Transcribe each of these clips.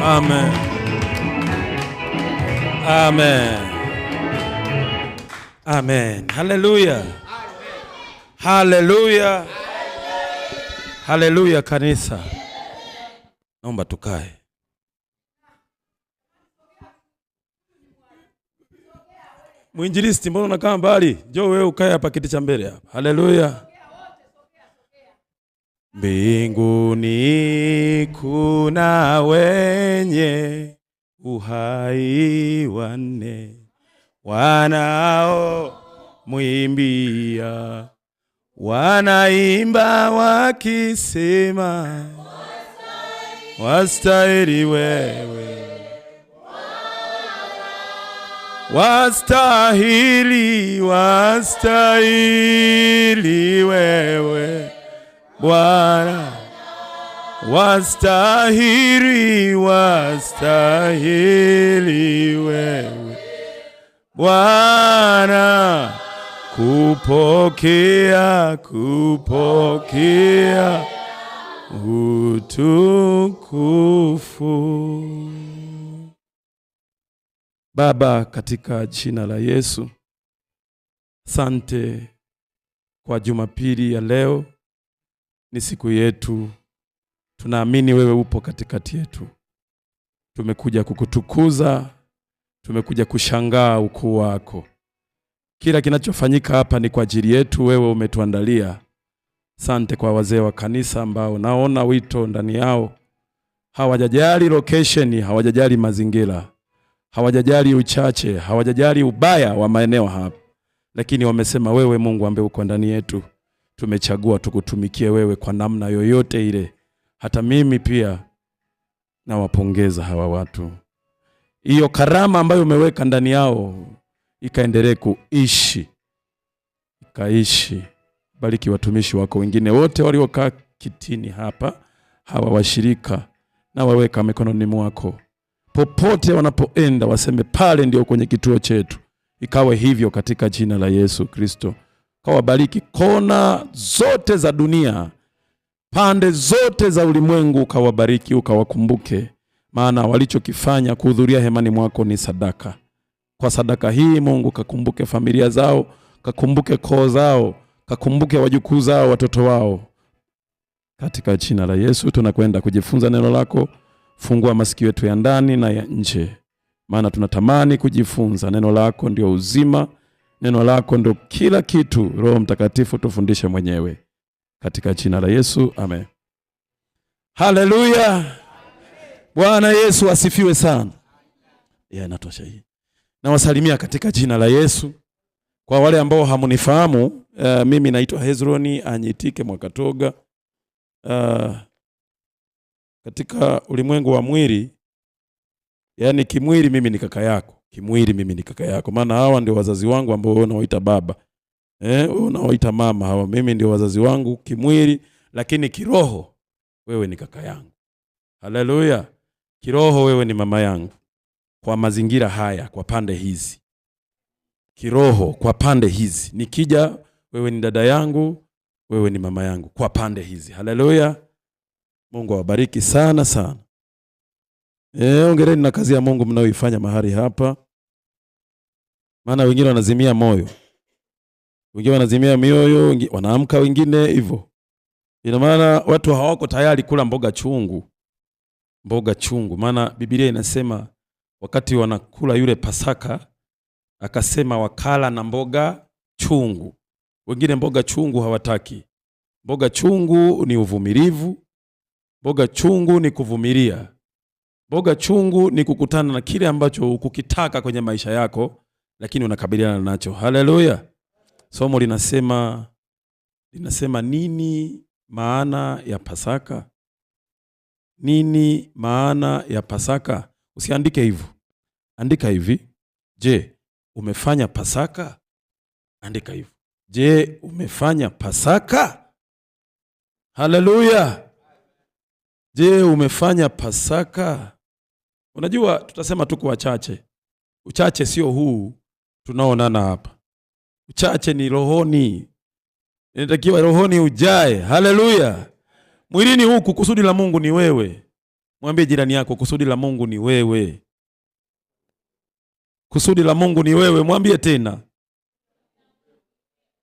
Amen. Amen. Amen. Haleluya. Haleluya. Haleluya kanisa. Naomba tukae. Mwinjilisti, mbona unakaa mbali? Njoo wewe ukae hapa kiti cha mbele hapa. Haleluya. Mbinguni kuna wenye uhai wanne wanao mwimbia, wanaimba wakisema, wastahili wewe, wastahili, wastahili wewe Bwana, wastahili, wastahili wewe Bwana, kupokea utukufu. Baba, katika jina la Yesu, asante kwa Jumapili ya leo. Ni siku yetu, tunaamini wewe upo katikati yetu. Tumekuja kukutukuza, tumekuja kushangaa ukuu wako. Kila kinachofanyika hapa ni kwa ajili yetu, wewe umetuandalia. Asante kwa wazee wa kanisa ambao naona wito ndani yao. Hawajajali location, hawajajali mazingira, hawajajali uchache, hawajajali ubaya wa maeneo hapa. Lakini wamesema wewe Mungu ambaye uko ndani yetu, tumechagua tukutumikie wewe kwa namna yoyote ile. Hata mimi pia nawapongeza hawa watu. Hiyo karama ambayo umeweka ndani yao ikaendelee kuishi, ikaishi. Bariki watumishi wako wengine wote waliokaa kitini hapa, hawa washirika, na waweka mikononi mwako. Popote wanapoenda waseme pale ndio kwenye kituo chetu. Ikawe hivyo katika jina la Yesu Kristo. Kawabariki kona zote za dunia, pande zote za ulimwengu, kawabariki, ukawakumbuke. Maana walichokifanya kuhudhuria hemani mwako ni sadaka. Kwa sadaka hii Mungu kakumbuke familia zao, kakumbuke koo zao, kakumbuke wajukuu zao, watoto wao. Katika jina la Yesu tunakwenda kujifunza neno lako. Fungua masikio yetu ya ndani na ya nje, maana tunatamani kujifunza. Neno lako ndio uzima, neno lako ndio kila kitu. Roho Mtakatifu tufundishe mwenyewe. Katika jina la Yesu, amen. Haleluya. Bwana Yesu asifiwe sana. Inatosha hii. Na wasalimia katika jina la Yesu. Kwa wale ambao hamunifahamu, mimi naitwa Hezroni Anyitike Mwakatoga. Katika ulimwengu wa mwili, yani kimwili mimi ni kaka yako. Kimwili mimi ni kaka yako. Maana hawa ndio wazazi wangu ambao wewe unaoita baba. Unaoita mama, hawa mimi ndio wazazi wangu kimwili, lakini kiroho wewe ni kaka yangu. Haleluya. Kiroho wewe ni mama yangu. Kwa mazingira haya, kwa pande hizi. Kiroho kwa pande hizi. Nikija wewe ni dada yangu, wewe ni mama yangu kwa pande hizi. Haleluya. Mungu awabariki sana sana. Hongereni na kazi ya Mungu mnayoifanya mahali hapa. Maana wengine wanazimia moyo, wengine wanazimia mioyo, wanaamka wengine hivyo. Ina maana watu hawako tayari kula mboga chungu. Mboga chungu. Maana Biblia inasema wakati wanakula yule Pasaka, akasema wakala na mboga chungu. Wengine mboga chungu hawataki. Mboga chungu ni uvumilivu. Mboga chungu ni kuvumilia. Mboga chungu ni kukutana na kile ambacho hukukitaka kwenye maisha yako, lakini unakabiliana nacho. Haleluya. Somo linasema nini maana ya Pasaka? Nini maana ya Pasaka? Usiandike hivyo. Andika hivi. Je, umefanya Pasaka? Andika hivyo. Je, umefanya Pasaka? Haleluya. Je, umefanya Pasaka? Unajua tutasema tuko wachache. Uchache sio huu tunaoonana hapa. Uchache ni rohoni. Inatakiwa rohoni ujae. Haleluya. Mwilini huku kusudi la Mungu ni wewe. Mwambie jirani yako, kusudi la Mungu ni wewe. Kusudi la Mungu ni wewe. Mwambie tena.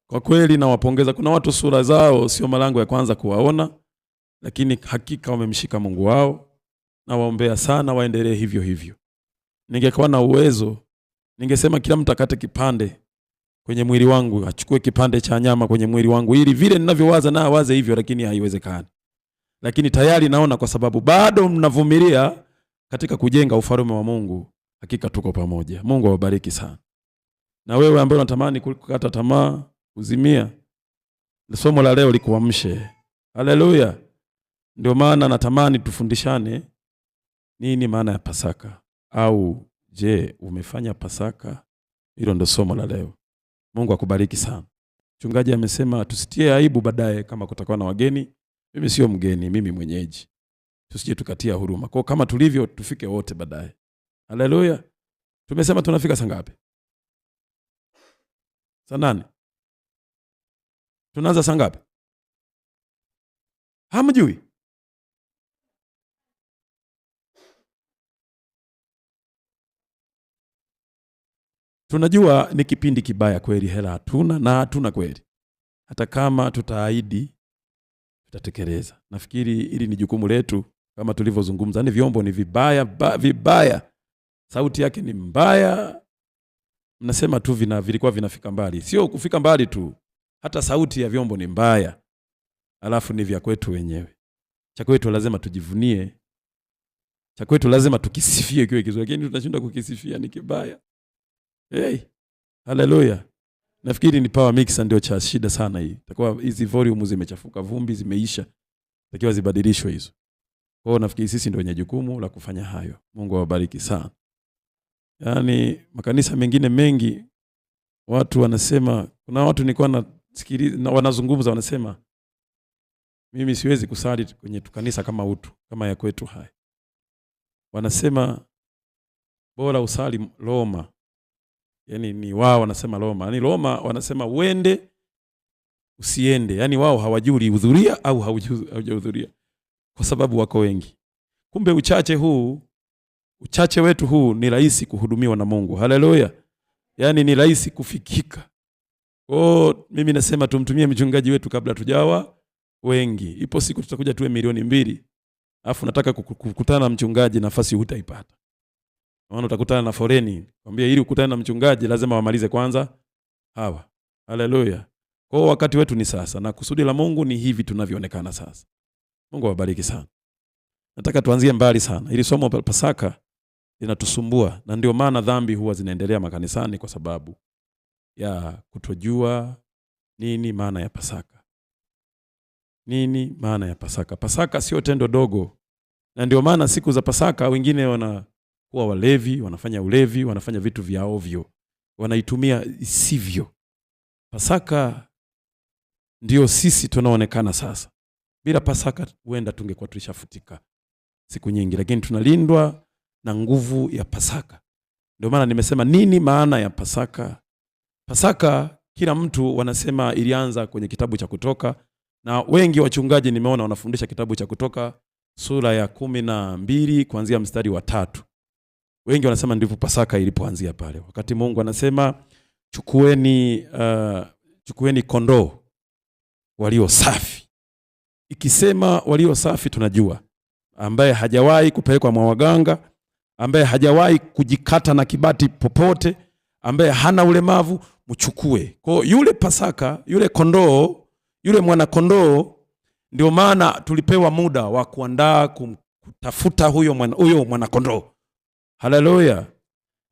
Kwa kweli nawapongeza. Kuna watu sura zao sio malango ya kwanza kuwaona, lakini hakika wamemshika Mungu wao, na waombea sana waendelee hivyo hivyo. Ningekuwa na uwezo, ningesema kila mtu akate kipande kwenye mwili wangu, achukue kipande cha nyama kwenye mwili wangu, ili vile ninavyowaza na awaze hivyo, lakini haiwezekani. Lakini tayari naona, kwa sababu bado mnavumilia katika kujenga ufalme wa Mungu, hakika tuko pamoja. Mungu awabariki sana. Na wewe ambaye unatamani kukata tamaa, uzimia, somo la leo likuamshe. Haleluya. Ndio maana natamani tufundishane nini maana ya Pasaka, au je, umefanya Pasaka? Hilo ndio somo la leo. Mungu akubariki sana. Mchungaji amesema tusitie aibu baadaye kama kutakuwa na wageni. Mimi sio mgeni, mimi mwenyeji. Tusije tukatia huruma. Kwa kama tulivyo, tufike wote baadaye. Haleluya. Tumesema tunafika saa ngapi? Saa 8. Tunaanza saa ngapi? Hamjui? Tunajua ni kipindi kibaya kweli, hela hatuna na hatuna kweli. Hata kama tutaahidi, tutatekeleza. Nafikiri ili ni jukumu letu, kama tulivyozungumza. Ni vyombo ni vibaya, vibaya. Sauti yake ni mbaya. Mnasema tu vilikuwa vinafika mbali. Sio kufika mbali tu. Hata sauti ya vyombo ni mbaya. Alafu ni vya kwetu wenyewe. Cha kwetu lazima tujivunie. Cha kwetu lazima tukisifie kiwe kizuri. Lakini tunashinda kukisifia, ni kibaya. Hey, haleluya. Nafikiri ni power mixer ndio cha shida sana hii. Itakuwa hizi volume zimechafuka, vumbi zimeisha. Takiwa zibadilishwe hizo. Kwa hiyo nafikiri sisi ndio wenye jukumu la kufanya hayo. Mungu awabariki sana. Yaani makanisa mengine mengi watu wanasema, kuna watu nilikuwa nasikiliza na wanazungumza, wanasema mimi siwezi kusali kwenye kanisa kama ya kwetu haya. Wanasema bora usali Roma. Yaani ni wao wanasema Roma. Yaani Roma wanasema uende usiende. Yaani wao hawajui hudhuria au haujahudhuria, kwa sababu wako wengi. Kumbe uchache wetu huu ni rahisi kuhudumiwa na Mungu. Haleluya. Yaani ni rahisi kufikika. Mimi nasema tumtumie mchungaji wetu kabla tujawa wengi. Ipo siku tutakuja tuwe milioni 2. Alafu nataka kukutana na mchungaji, nafasi hutaipata. Maana utakutana na foreni. Kwambia ili ukutane na mchungaji lazima wamalize kwanza hawa. Haleluya. Kwa wakati wetu ni sasa, na kusudi la Mungu ni hivi tunavyoonekana sasa. Mungu awabariki sana. Nataka tuanzie mbali sana. Ili somo la Pasaka linatusumbua, na ndio maana dhambi huwa zinaendelea makanisani, kwa sababu ya kutojua nini maana ya Pasaka. Nini maana ya Pasaka? Pasaka sio tendo dogo. Na ndio maana siku za Pasaka wengine wanakuwa walevi, wanafanya ulevi, wanafanya vitu vya ovyo. Wanaitumia isivyo. Pasaka ndio sisi tunaonekana sasa. Bila Pasaka huenda tungekuwa tulishafutika siku nyingi, lakini tunalindwa na nguvu ya Pasaka. Ndio maana nimesema nini maana ya Pasaka? Pasaka kila mtu wanasema ilianza kwenye kitabu cha Kutoka, na wengi wachungaji nimeona wanafundisha kitabu cha Kutoka sura ya 12 kuanzia mstari wa 3. Wengi wanasema ndipo Pasaka ilipoanzia pale. Wakati Mungu anasema chukueni kondoo walio safi. Ikisema walio safi tunajua ambaye hajawahi kupelekwa kwa waganga, ambaye hajawahi kujikata na kibati popote, ambaye hana ulemavu, mchukue. Kwa yule Pasaka, yule kondoo, yule mwana kondoo, ndio maana tulipewa muda wa kuandaa kutafuta huyo mwana kondoo. Haleluya.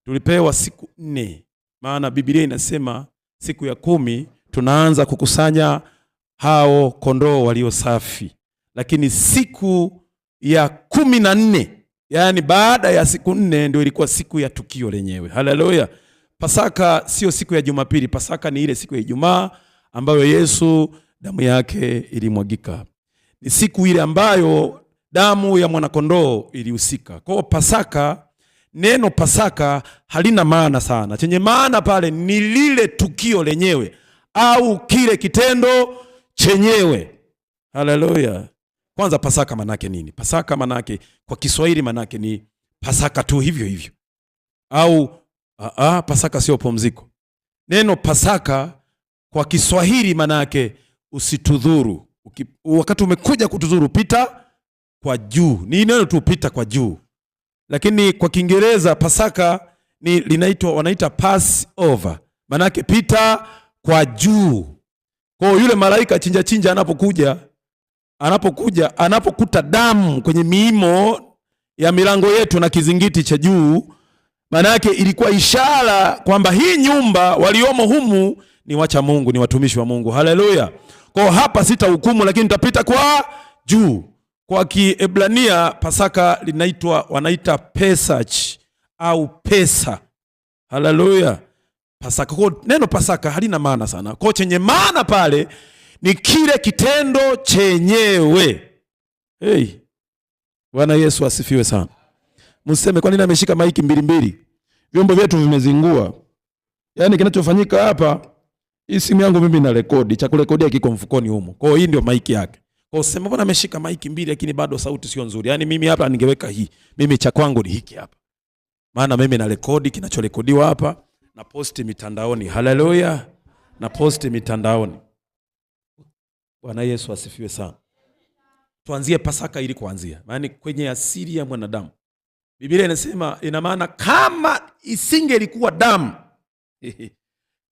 Tulipewa siku 4. Maana Biblia inasema siku ya 10 tunaanza kukusanya hao kondoo walio safi. Lakini siku ya 14, yani baada ya siku 4, ndio ilikuwa siku ya tukio lenyewe. Haleluya. Pasaka sio siku ya Jumapili. Pasaka ni ile siku ya Ijumaa ambayo Yesu damu yake ilimwagika. Ni siku ile ambayo damu ya mwanakondoo ilihusika. Kwa Pasaka, neno Pasaka halina maana sana. Chenye maana pale ni lile tukio lenyewe au kile kitendo chenyewe. Haleluya. Kwanza Pasaka manake nini? Pasaka manake kwa Kiswahili manake ni Pasaka tu hivyo hivyo. Au Pasaka sio pumziko. Neno Pasaka kwa Kiswahili manake usitudhuru. Wakati umekuja kutudhuru, pita kwa juu. Ni neno tu, pita kwa juu. Lakini kwa Kiingereza Pasaka wanaita pass over. Manake pita kwa juu. Kwa yule malaika chinja anapokuta damu kwenye miimo ya milango yetu na kizingiti cha juu, manake ilikuwa ishara kwamba hii nyumba waliomo humu ni wacha Mungu, ni watumishi wa Mungu. Haleluya. Kwa hapa sitahukumu, lakini nitapita kwa juu. Kwa Kiebrania Pasaka wanaita Pesach au Pesa. Haleluya. Pasaka. Kwa neno Pasaka halina maana sana. Kwa chenye maana pale ni kile kitendo chenyewe. Hey. Bwana Yesu asifiwe sana. Mseme kwa nini ameshika maiki mbili? Vyombo vyetu vimezingua. Yaani kinachofanyika hapa, hii simu yangu mimi na rekodi, cha kurekodia kiko mfukoni humo. Kwa hiyo hii ndio maiki yake. Kwa useme mbona ameshika maiki mbili lakini bado sauti sio nzuri. Yaani mimi hapa ningeweka hii. Mimi cha kwangu ni hiki hapa. Maana mimi na rekodi kinachorekodiwa hapa na posti mitandaoni. Haleluya. Na posti mitandaoni. Bwana Yesu asifiwe sana. Tuanzie Pasaka ili kuanzia. Maana kwenye asili ya mwanadamu, Biblia inasema, ina maana kama isingelikuwa damu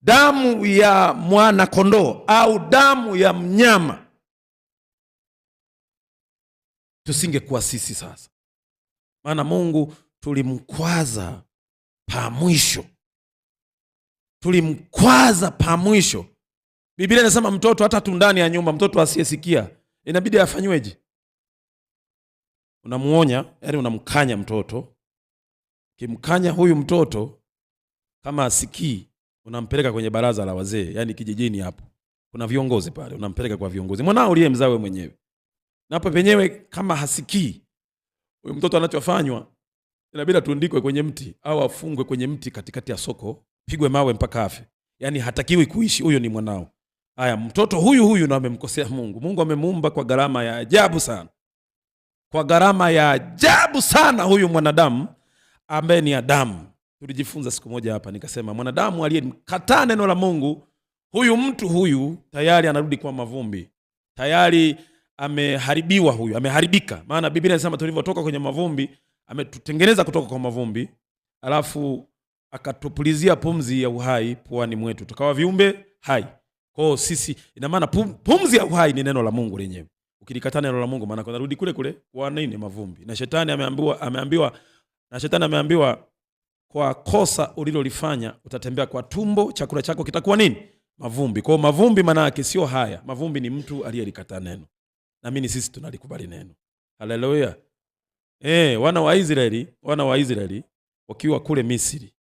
damu ya mwana kondoo au damu ya mnyama, tusingekuwa sisi sasa. Maana Mungu tulimkwaza pa mwisho. Biblia inasema mtoto hata tu ndani ya nyumba, mtoto asiyesikia inabidi afanyweje? Unamuonya, yani unamkanya mtoto. Kimkanya huyu mtoto kama asikii, unampeleka kwenye baraza la wazee, yani kijijini hapo. Kuna viongozi pale, unampeleka kwa viongozi. Mwanao uliyemzaa wewe mwenyewe. Na hapo penyewe kama hasikii, huyu mtoto anachofanywa inabidi atundikwe kwenye mti au afungwe kwenye mti katikati ya soko, pigwe mawe mpaka afe. Yani hatakiwi kuishi, huyo ni mwanao. Haya, mtoto huyu na amemkosea Mungu. Mungu amemuumba kwa gharama ya ajabu sana. Huyu mwanadamu ambaye ni Adamu. Tulijifunza siku moja hapa, nikasema mwanadamu aliyekataa neno la Mungu, huyu mtu huyu tayari anarudi kwa mavumbi. Tayari ameharibika. Maana Biblia inasema tulivyotoka kwenye mavumbi, ametutengeneza kutoka kwa mavumbi, alafu akatupulizia pumzi ya uhai puani mwetu, tukawa viumbe hai. Kwa sisi ina maana pumzi ya uhai ni neno la Mungu lenyewe. Ukilikataa neno la Mungu, maana unarudi kule kwa nini? Mavumbi. Na shetani ameambiwa kwa kosa ulilolifanya utatembea kwa tumbo, chakula chako kitakuwa nini? Mavumbi. Kwa mavumbi maana yake sio haya. Mavumbi ni mtu aliyelikataa neno. Na mimi sisi tunalikubali neno. Haleluya. Wana wa Israeli wakiwa kule Misri.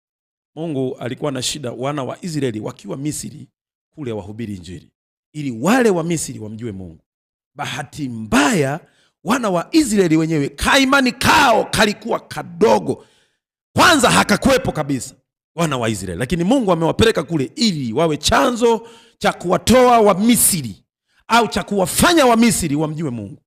Mungu alikuwa na shida wana wa Israeli wakiwa Misri kule wahubiri Injili, ili wale wa Misri wamjue Mungu. Bahati mbaya wana wa Israeli wenyewe kaimani kao kalikuwa kadogo. Kwanza hakakuepo kabisa wana wa Israeli, lakini Mungu amewapeleka kule ili wawe chanzo cha kuwatoa wa Misri au cha kuwafanya wa Misri wamjue Mungu.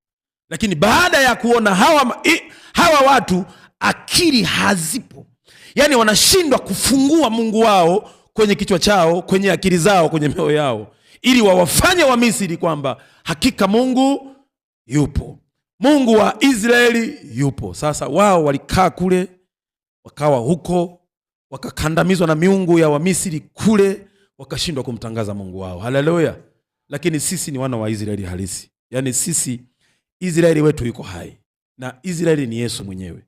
Lakini baada ya kuona hawa watu akili hazipo, yani wanashindwa kufungua Mungu wao kwenye kichwa chao, kwenye akili zao, kwenye mioyo yao, ili wawafanye wa Misri kwamba hakika Mungu yupo. Mungu wa Israeli yupo. Sasa wao walikaa kule, wakawa huko, wakakandamizwa na miungu ya wa Misri kule, wakashindwa kumtangaza Mungu wao. Haleluya. Lakini sisi ni wana wa Israeli halisi. Yani sisi Israeli wetu yuko hai. Na Israeli ni Yesu mwenyewe.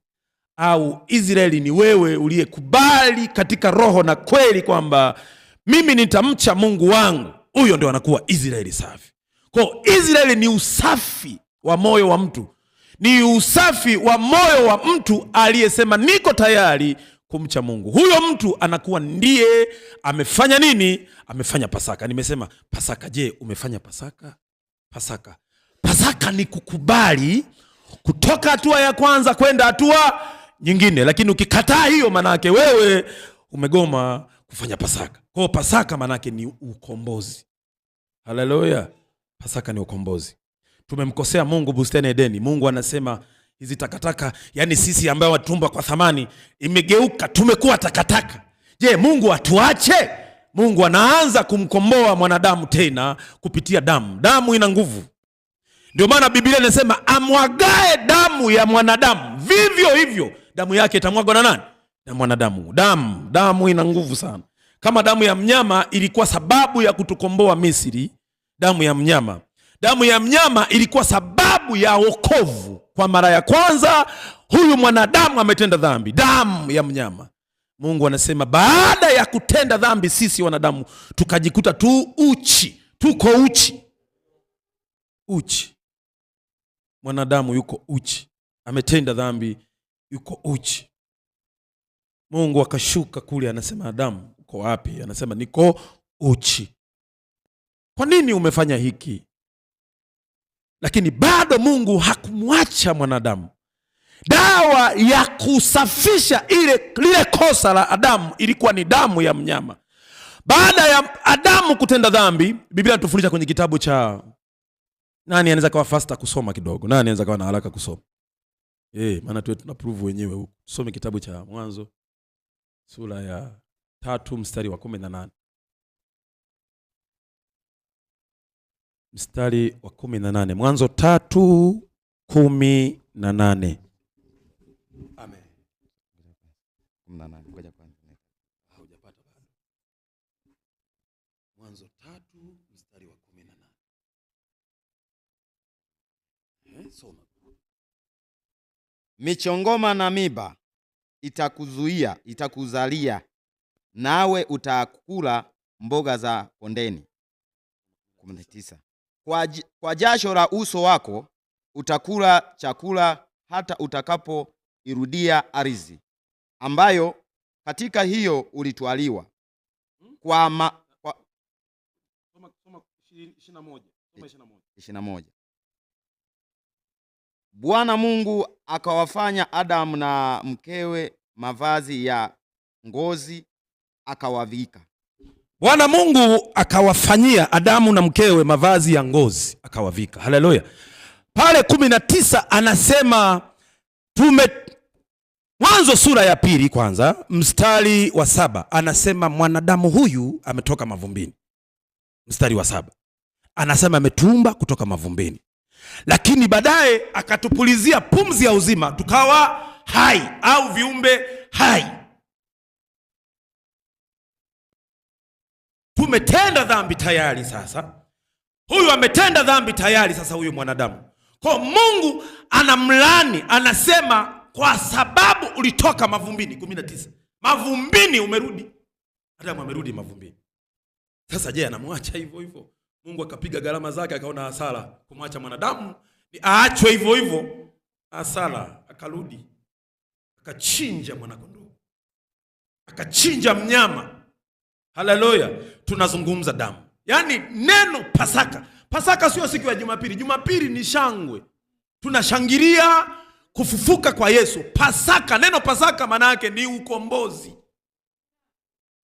Au Israeli ni wewe uliyekubali katika roho na kweli kwamba mimi nitamcha Mungu wangu. Huyo ndio anakuwa Israeli safi. Kwa Israeli ni usafi wa moyo wa mtu. Ni usafi wa moyo wa mtu aliyesema niko tayari kumcha Mungu. Huyo mtu anakuwa ndiye amefanya nini? Amefanya Pasaka. Nimesema Pasaka. Je, umefanya Pasaka? Pasaka ni kukubali kutoka hatua ya kwanza kwenda hatua nyingine. Lakini ukikataa hiyo, manake wewe umegoma kufanya Pasaka. Kwa Pasaka manake ni ukombozi. Haleluya. Pasaka ni ukombozi. tumemkosea Mungu bustani Edeni. Mungu anasema hizi takataka, yani sisi ambao watumba kwa thamani, imegeuka tumekuwa takataka. Je, Mungu atuache? Mungu anaanza kumkomboa mwanadamu tena kupitia damu. Damu ina nguvu. Ndio maana Biblia inasema amwagae damu ya mwanadamu, vivyo hivyo damu yake itamwagwa na nani? Na mwanadamu. Damu ina nguvu sana. Kama damu ya mnyama ilikuwa sababu ya kutukomboa Misri, damu ya mnyama ilikuwa sababu ya wokovu. Kwa mara ya kwanza huyu mwanadamu ametenda dhambi, damu ya mnyama. Mungu anasema baada ya kutenda dhambi sisi wanadamu tukajikuta tuko uchi. Mwanadamu yuko uchi, ametenda dhambi, yuko uchi. Mungu akashuka kule, anasema Adamu, uko wapi? Anasema niko uchi. Kwa nini umefanya hiki? Lakini bado Mungu hakumwacha mwanadamu. Dawa ya kusafisha lile kosa la Adamu ilikuwa ni damu ya mnyama. Baada ya Adamu kutenda dhambi, Biblia inatufundisha kwenye kitabu cha, nani anaweza kawa faster kusoma kidogo? Nani anaweza kawa na haraka kusoma? Maana tuwe tunaprove wenyewe huko. Tusome kitabu cha Mwanzo sura ya 3 mstari wa 18. Mstari wa 18. Mwanzo 3:18. Amen. 18 ngoja kwanza. Hujapata bado. Mwanzo 3 mstari wa 18. Soma. Michongoma na miba itakuzuia, itakuzalia, nawe utakula mboga za kondeni. 19. Kwa jasho la uso wako utakula chakula hata utakapoirudia ardhi ambayo katika hiyo ulitwaliwa. Soma 21. Bwana Mungu akawafanya Adamu na mkewe mavazi ya ngozi akawavika. Bwana Mungu akawafanyia Adamu na mkewe mavazi ya ngozi akawavika. Haleluya. Pale 19 anasema Mwanzo sura ya 2 kwanza mstari wa 7 anasema mwanadamu huyu ametoka mavumbini. Mstari wa 7 anasema ametumba kutoka mavumbini, lakini baadaye akatupulizia pumzi ya uzima tukawa hai au viumbe hai. Tumetenda dhambi tayari sasa. Huyu ametenda dhambi tayari sasa huyu mwanadamu. Kwa Mungu anamlani, anasema kwa sababu ulitoka mavumbini. 19. Mavumbini umerudi. Adamu amerudi mavumbini. Sasa je, anamwacha hivyo hivyo? Mungu akapiga gharama zake, akaona hasara kumwacha mwanadamu ni aachwe hivyo hivyo. Hasara, akarudi. Akachinja mwanakondoo. Akachinja mnyama. Haleluya. Tunazungumza damu. Yaani neno Pasaka. Pasaka sio siku ya Jumapili. Jumapili ni shangwe. Tunashangilia kufufuka kwa Yesu. Pasaka, neno Pasaka maana yake ni ukombozi.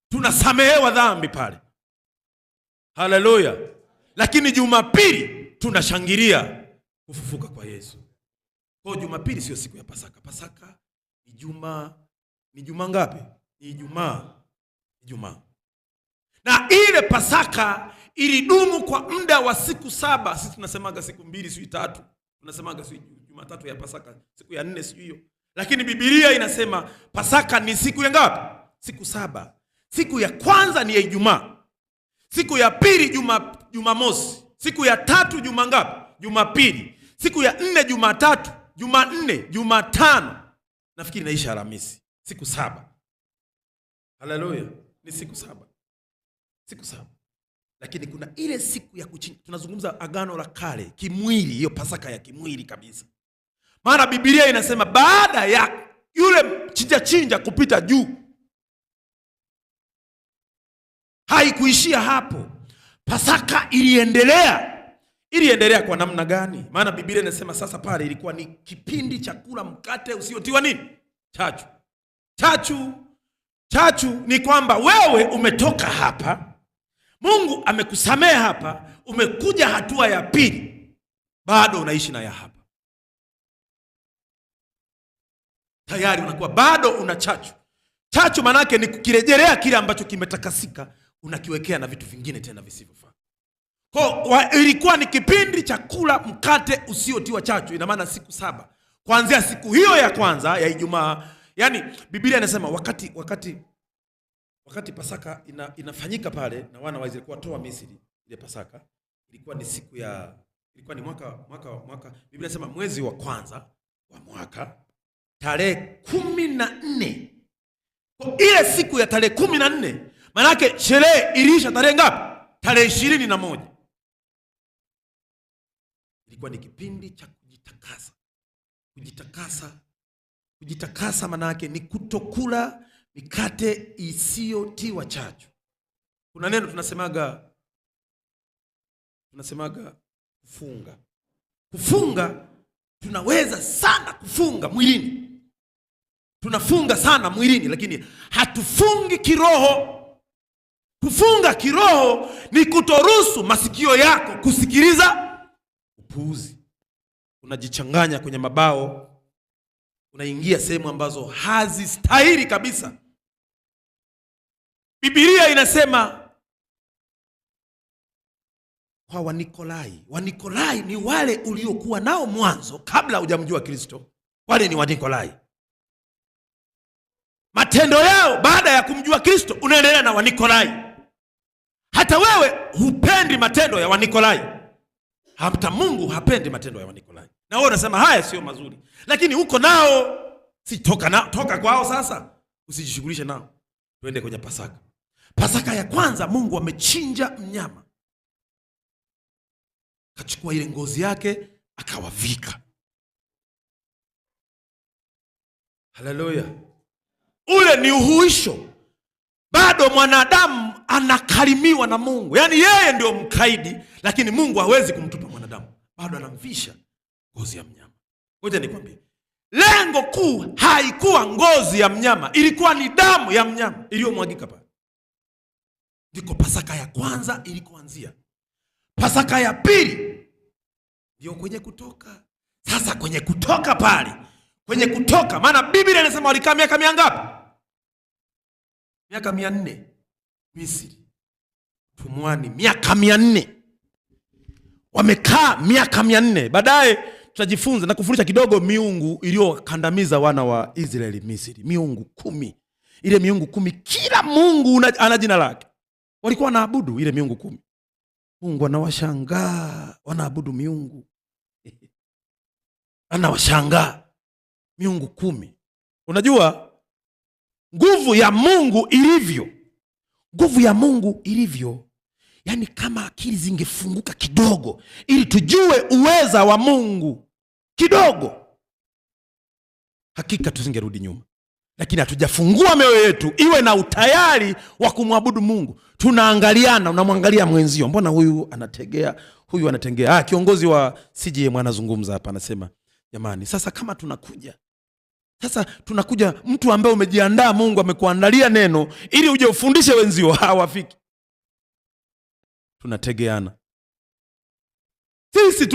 Tunasamehewa dhambi pale. Haleluya. Lakini Jumapili tunashangilia kufufuka kwa Yesu. Kwa Jumapili sio siku ya Pasaka. Pasaka ni Juma ngapi? Ni Ijumaa. Na ile Pasaka ilidumu kwa muda wa siku 7. Sisi tunasemaga siku 2 siku 3. Tunasemaga siku Jumatatu ya Pasaka, siku ya 4 siku hiyo. Lakini Biblia inasema Pasaka ni siku ya ngapi? Siku 7. Siku ya kwanza ni ya Ijumaa. Siku ya pili Jumamosi. Siku ya 3 Juma ngapi? Jumapili. Siku ya 4 Jumatatu, Jumanne, Jumatano. Nafikiri inaisha Alhamisi. Siku 7. Haleluya. Ni siku 7. Siku 7. Lakini kuna ile siku ya kuchinja. Tunazungumza agano la kale, kimwili, hiyo Pasaka ya kimwili kabisa. Maana Biblia inasema baada ya yule chinja kupita juu, haikuishia hapo. Pasaka iliendelea kwa namna gani? Maana Biblia inasema sasa pale ilikuwa ni kipindi cha kula mkate usiotiwa nini? Chachu ni kwamba wewe umetoka hapa, Mungu amekusamehe hapa, umekuja hatua ya pili. bado unaishi na ya hapa. Tayari unakuwa bado una chachu. Chachu manake ni kukirejelea kile ambacho kimetakasika, unakiwekea na vitu vingine tena visivyofaa. Kwa ilikuwa ni kipindi cha kula mkate usiotiwa chachu, ina maana siku 7. Kuanzia siku hiyo ya kwanza ya Ijumaa, yani Biblia inasema wakati Pasaka inafanyika pale na wana wa Israeli kuwatoa Misri, ile Pasaka ilikuwa ni siku ya ilikuwa ni mwaka Biblia inasema mwezi wa kwanza wa mwaka tarehe 14. Kwa ile siku ya tarehe 14 manake sherehe iliisha tarehe ngapi? Tarehe 21. Ilikuwa ni kipindi cha kujitakasa. Kujitakasa manake ni kutokula mikate isiyotiwa chachu. Kuna neno tunasemaga kufunga. Kufunga tunaweza sana kufunga mwilini. Tunafunga sana mwilini lakini hatufungi kiroho. Kufunga kiroho ni kutoruhusu masikio yako kusikiliza upuuzi. Unajichanganya kwenye mabao, unaingia sehemu ambazo hazistahili kabisa. Biblia inasema kwa Wanikolai. Wanikolai ni wale uliokuwa nao mwanzo kabla hujamjua Kristo. Wale ni Wanikolai. Matendo yao baada ya kumjua Kristo unaendelea na Wanikolai. Hata wewe hupendi matendo ya Wanikolai. Hata Mungu hapendi matendo ya Wanikolai. Na wewe unasema haya sio mazuri. Lakini uko nao, si toka kwao sasa. Usijishughulishe nao. Tuende kwenye Pasaka. Pasaka ya kwanza Mungu amechinja mnyama. Akachukua ile ngozi yake akawavika. Haleluya. Ule ni uhuisho. Bado mwanadamu anakarimiwa na Mungu. Yaani yeye ndio mkaidi, lakini Mungu hawezi kumtupa mwanadamu. Bado anamvisha ngozi ya mnyama. Ngoja nikwambie. Lengo kuu haikuwa ngozi ya mnyama, ilikuwa ni damu ya mnyama iliyomwagika pale. Ndiko Pasaka ya kwanza ilikoanzia. Pasaka ya pili ndio kwenye Kutoka. Sasa kwenye Kutoka pale, kwenye Kutoka, maana Biblia inasema walikaa miaka mingapi? Miaka 400 Misri. Tumwani miaka 400. Wamekaa miaka 400. Baadaye tutajifunza na kufundisha kidogo miungu iliyokandamiza wana wa Israeli Misri. Miungu 10. Ile miungu 10, kila mungu ana jina lake. Walikuwa wanaabudu ile miungu 10. Mungu anawashangaa wanaabudu miungu. Anawashangaa miungu 10. Unajua nguvu ya Mungu ilivyo. Nguvu ya Mungu ilivyo. Yaani kama akili zingefunguka kidogo ili tujue uweza wa Mungu kidogo, hakika tusingerudi nyuma. Lakini hatujafungua mioyo yetu iwe na utayari wa kumwabudu Mungu. Tunaangaliana, unamwangalia mwenzio, mbona huyu anategea, huyu anatengea. Kiongozi wa CJM anazungumza hapa, anasema jamani, sasa kama tunakuja mtu ambaye umejiandaa, Mungu amekuandalia neno ili uje ufundishe wenzio, hawafiki. Tunategeana. Sisi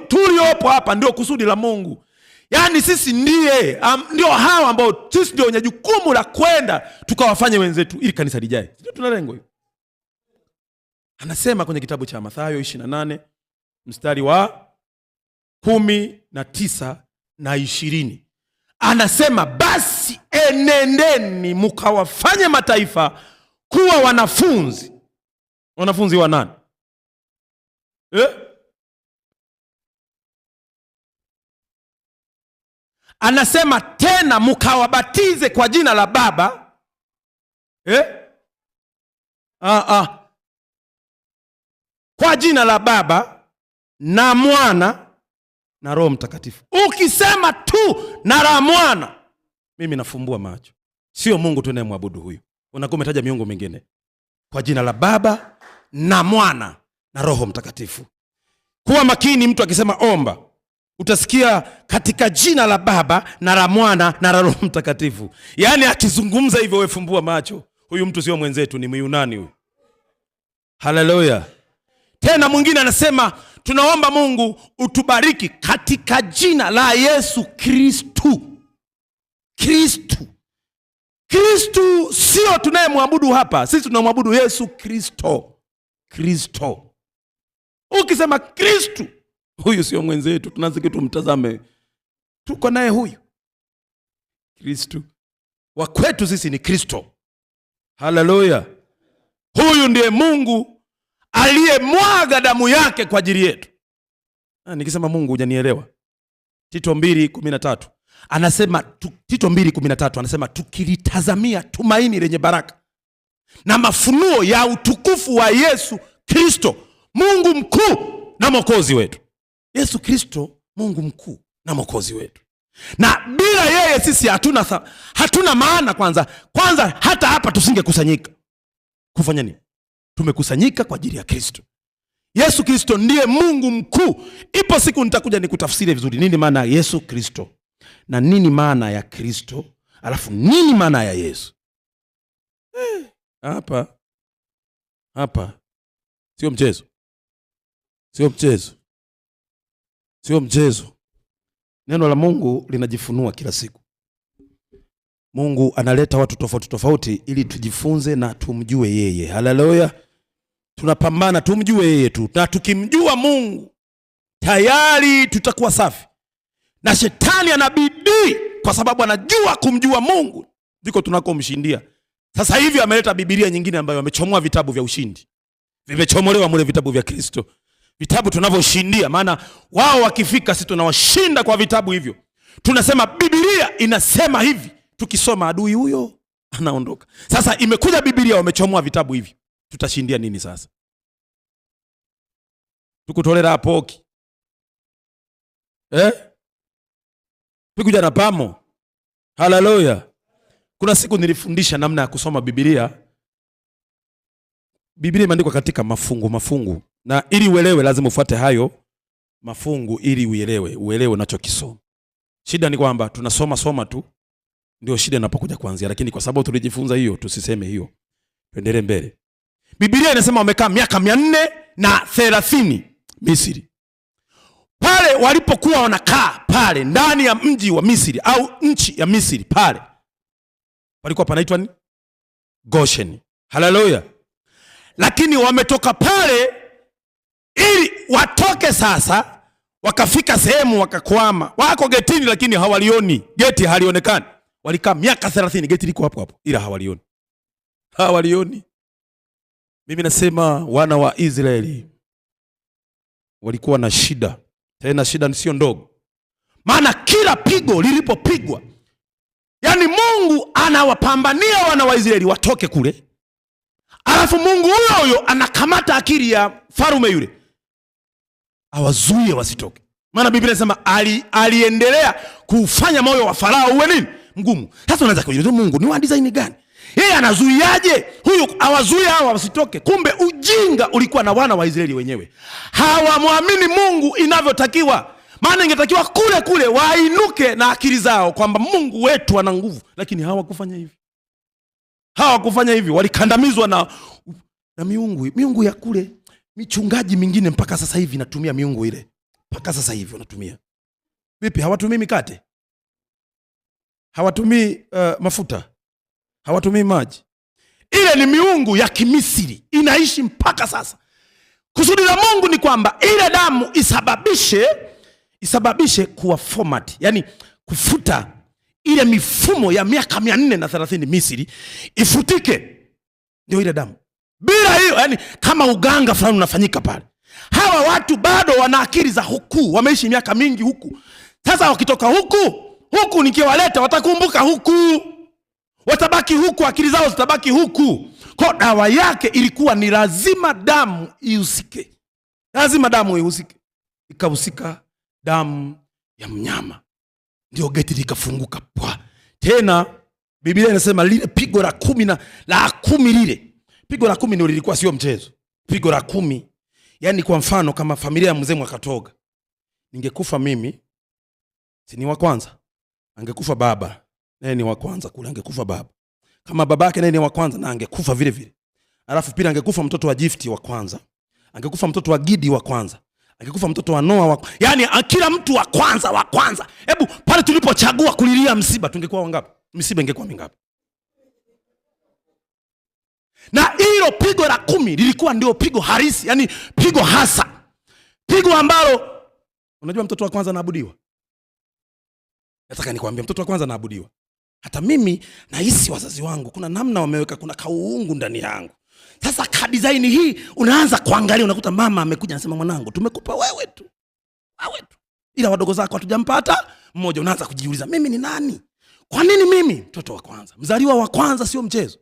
tuliopo hapa ndio kusudi la Mungu. Yaani sisi ndio hawa ambao sisi ndio wenye jukumu la kwenda tukawafanye wenzetu ili kanisa lijae. Sisi tuna lengo hiyo. Anasema kwenye kitabu cha Mathayo 28 mstari wa 19 na 20. Anasema basi enendeni mkawafanye mataifa kuwa wanafunzi. Wanafunzi wa nani? Anasema tena mkawabatize kwa jina la Baba. Kwa jina la Baba na Mwana na Roho Mtakatifu. Ukisema tu na la Mwana, mimi nafumbua macho. Sio Mungu tunayemwabudu huyu. Unakuwa umetaja miungu mingine. Kwa jina la Baba na Mwana na Roho Mtakatifu. Kuwa makini mtu akisema omba. Utasikia katika jina la Baba na la Mwana na la Roho Mtakatifu. Yaani akizungumza hivyo wewe fumbua macho. Huyu mtu sio mwenzetu, ni Myunani huyu. Haleluya. Tena mwingine anasema tunaomba Mungu utubariki katika jina la Yesu Kristo. Kristo sio tunayemwabudu hapa. Sisi tunamwabudu Yesu Kristo. Ukisema Kristo, huyu sio mwenzetu, tunaziki tumtazame. Tuko naye huyu Kristo. Wa kwetu sisi ni Kristo. Haleluya. Huyu ndiye Mungu aliyemwaga damu yake kwa ajili yetu. Nikisema Mungu hujanielewa. Tito 2:13 anasema Tito 2:13 anasema tukilitazamia tumaini lenye baraka na mafunuo ya utukufu wa Yesu Kristo, Mungu mkuu na mwokozi wetu. Yesu Kristo, Mungu mkuu na mwokozi wetu. Na bila yeye sisi hatuna maana. Kwanza hata hapa tusingekusanyika. Kufanya nini? Tumekusanyika kwa ajili ya Kristo. Yesu Kristo ndiye Mungu mkuu. Ipo siku nitakuja nikutafsirie vizuri nini maana ya Yesu Kristo na nini maana ya Kristo, alafu nini maana ya Yesu. Hapa sio mchezo. Sio mchezo. Neno la Mungu linajifunua kila siku. Mungu analeta watu tofauti ili tujifunze na tumjue yeye. Haleluya. Tunapambana tumjue yeye tu. Na tukimjua Mungu tayari tutakuwa safi. Na shetani anabidii kwa sababu anajua kumjua Mungu ndiko tunakomshindia. Sasa hivi ameleta Biblia nyingine ambayo amechomoa vitabu vya ushindi. Vimechomolewa mule vitabu vya Kristo. Vitabu tunavyoshindia, maana wao wakifika sisi tunawashinda kwa vitabu hivyo. Tunasema Biblia inasema hivi. Tukisoma adui huyo anaondoka. Sasa imekuja Biblia wamechomoa vitabu hivi. Tutashindia nini sasa? Tukutolera apoki. Tukuja na pamo. Haleluya. Kuna siku nilifundisha namna ya kusoma Biblia. Biblia imeandikwa katika mafungu. Na ili uelewe lazima ufuate hayo mafungu ili uelewe unachokisoma. Shida ni kwamba tunasoma tu. Ndio shida inapokuja kuanzia, lakini kwa sababu tulijifunza hiyo tusiseme hiyo. Tuendelee mbele. Biblia inasema wamekaa miaka 430 Misri. Pale walipokuwa wanakaa pale ndani ya mji wa Misri au nchi ya Misri pale palikuwa panaitwa ni Goshen. Haleluya. Lakini wametoka pale ili watoke sasa, wakafika sehemu wakakwama. Wako getini lakini hawalioni. Geti halionekani. Walikaa miaka 30, geti liko hapo ila hawalioni. Mimi nasema wana wa Israeli walikuwa na shida. Tena shida sio ndogo. Maana kila pigo lilipopigwa, yani Mungu anawapambania wana wa Israeli watoke kule. Alafu Mungu huyo anakamata akili ya farume yule, awazuie wasitoke. Maana Biblia inasema aliendelea kufanya moyo wa Farao uwe nini? Mgumu. Sasa unaanza kujiuliza Mungu ni wa design gani? Yeye anazuiaje huyu awazuie hawa wasitoke? Kumbe ujinga ulikuwa na wana wa Israeli wenyewe. Hawamwamini Mungu inavyotakiwa. Maana ingetakiwa kule wainuke na akili zao kwamba Mungu wetu ana nguvu, lakini hawakufanya hivi. Walikandamizwa na miungu ya kule. Michungaji mingine mpaka sasa hivi natumia miungu ile. Mpaka sasa hivi wanatumia. Vipi, hawatumii mikate? Hawatumii mafuta? Hawatumii maji? Ile ni miungu ya Kimisri, inaishi mpaka sasa. Kusudi la Mungu ni kwamba ile damu isababishe kuwa format, yani kufuta ile mifumo ya miaka 430 Misri ifutike. Ndio ile damu. Bila hiyo, yani kama uganga fulani unafanyika pale. Hawa watu bado wana akili za huku, wameishi miaka mingi huku. Sasa wakitoka huku nikiwaleta watakumbuka huku. Watabaki huku, akili zao zitabaki huku. Kwa dawa yake ilikuwa ni lazima damu ihusike. Ikahusika damu ya mnyama. Ndio geti likafunguka. Tena Biblia inasema lile pigo la 10 lile. Pigo la 10 ndio lilikuwa sio mchezo. Pigo la 10. Yaani kwa mfano kama familia ya mzee Mwakatoga. Ningekufa mimi, si ni wa kwanza. Angekufa baba, naye ni wa kwanza kule, angekufa baba. Kama babake naye ni wa kwanza na angekufa vile vile. Alafu pia angekufa mtoto wa Gift wa kwanza. Angekufa mtoto wa Gidi wa kwanza. Angekufa mtoto wa Noa yani kila mtu wa kwanza. Hebu pale tulipochagua kulilia msiba tungekuwa wangapi? Msiba ingekuwa mingapi? Na hilo pigo la 10 lilikuwa ndio pigo harisi, yani pigo hasa. Pigo ambalo unajua mtoto wa kwanza anaabudiwa. Nataka nikwambie mtoto wa kwanza anaabudiwa. Hata mimi nahisi wazazi wangu kuna namna wameweka kuna kauungu ndani yangu. Sasa ka design hii unaanza kuangalia, unakuta mama amekuja anasema mwanangu tumekupa wewe tu. Ila wadogo zako hatujampata mmoja. Unaanza kujiuliza mimi ni nani? Kwa nini mimi? Mtoto wa kwanza, mzaliwa wa kwanza sio mchezo.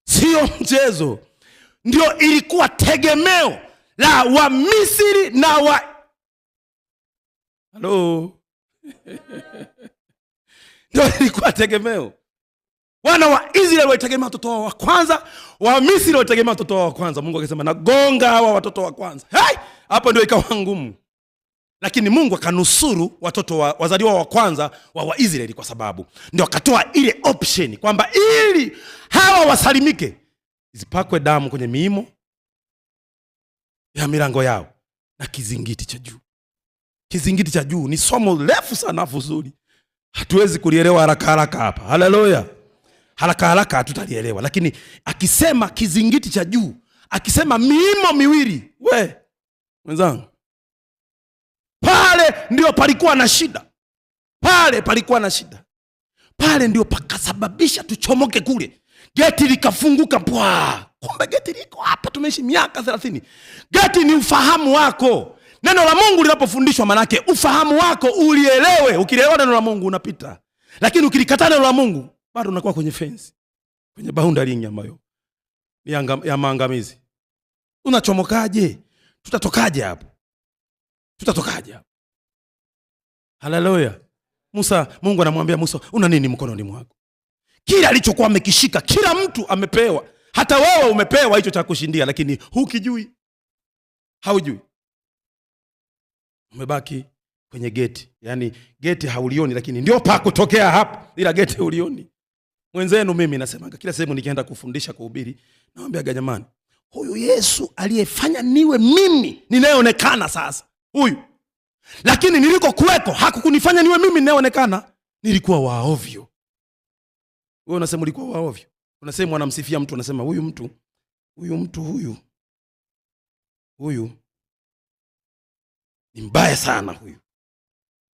Sio mchezo. Ndio ilikuwa tegemeo la Wamisri na Halo. Ndio ilikuwa tegemeo. Wana wa Israeli walitegemea watoto wao wa kwanza, wa Misri walitegemea watoto wao wa kwanza. Mungu akasema nagonga hawa watoto wa kwanza. Hapo ndio ikawa ngumu. Lakini Mungu akanusuru watoto wazaliwa wa kwanza wa Israeli, kwa sababu ndio akatoa ile option kwamba ili hawa wasalimike zipakwe damu kwenye miimo ya milango yao na kizingiti cha juu. Kizingiti cha juu ni somo refu sana zuri. Hatuwezi kulielewa haraka hapa. Haleluya. Haraka hatutalielewa, lakini akisema kizingiti cha juu, akisema miimo miwili, mwenzangu, pale ndio palikuwa na shida. Pale ndio pakasababisha tuchomoke kule. Geti likafunguka kumbe geti liko hapa, tumeishi miaka 30. Geti ni ufahamu wako. Neno la Mungu linapofundishwa manake ufahamu wako ulielewe. Ukielewa neno la Mungu unapita. Lakini ukilikataa neno la Mungu bado unakuwa kwenye fence, kwenye boundary ambayo ni ya maangamizi. Unachomokaje? Tutatokaje hapo? Haleluya. Mungu anamwambia Musa, una nini mkononi mwako? Kila alichokuwa amekishika, kila mtu amepewa. Hata wewe umepewa hicho cha kushindia, lakini hukijui. Haujui. Umebaki kwenye geti. Yani geti haulioni, lakini ndio pa kutokea hapa. Ila geti haulioni. Mwenzenu mimi nasemaga kila sehemu nikienda kufundisha, kuhubiri, naambia jamani, huyu Yesu aliyefanya niwe mimi ninayeonekana sasa. Huyu. Lakini niliko kuweko hakukunifanya niwe mimi ninayeonekana. Nilikuwa wa ovyo. Wewe unasema ulikuwa wa ovyo. Unasema wanamsifia mtu, unasema huyu mtu ni mbaya sana huyu.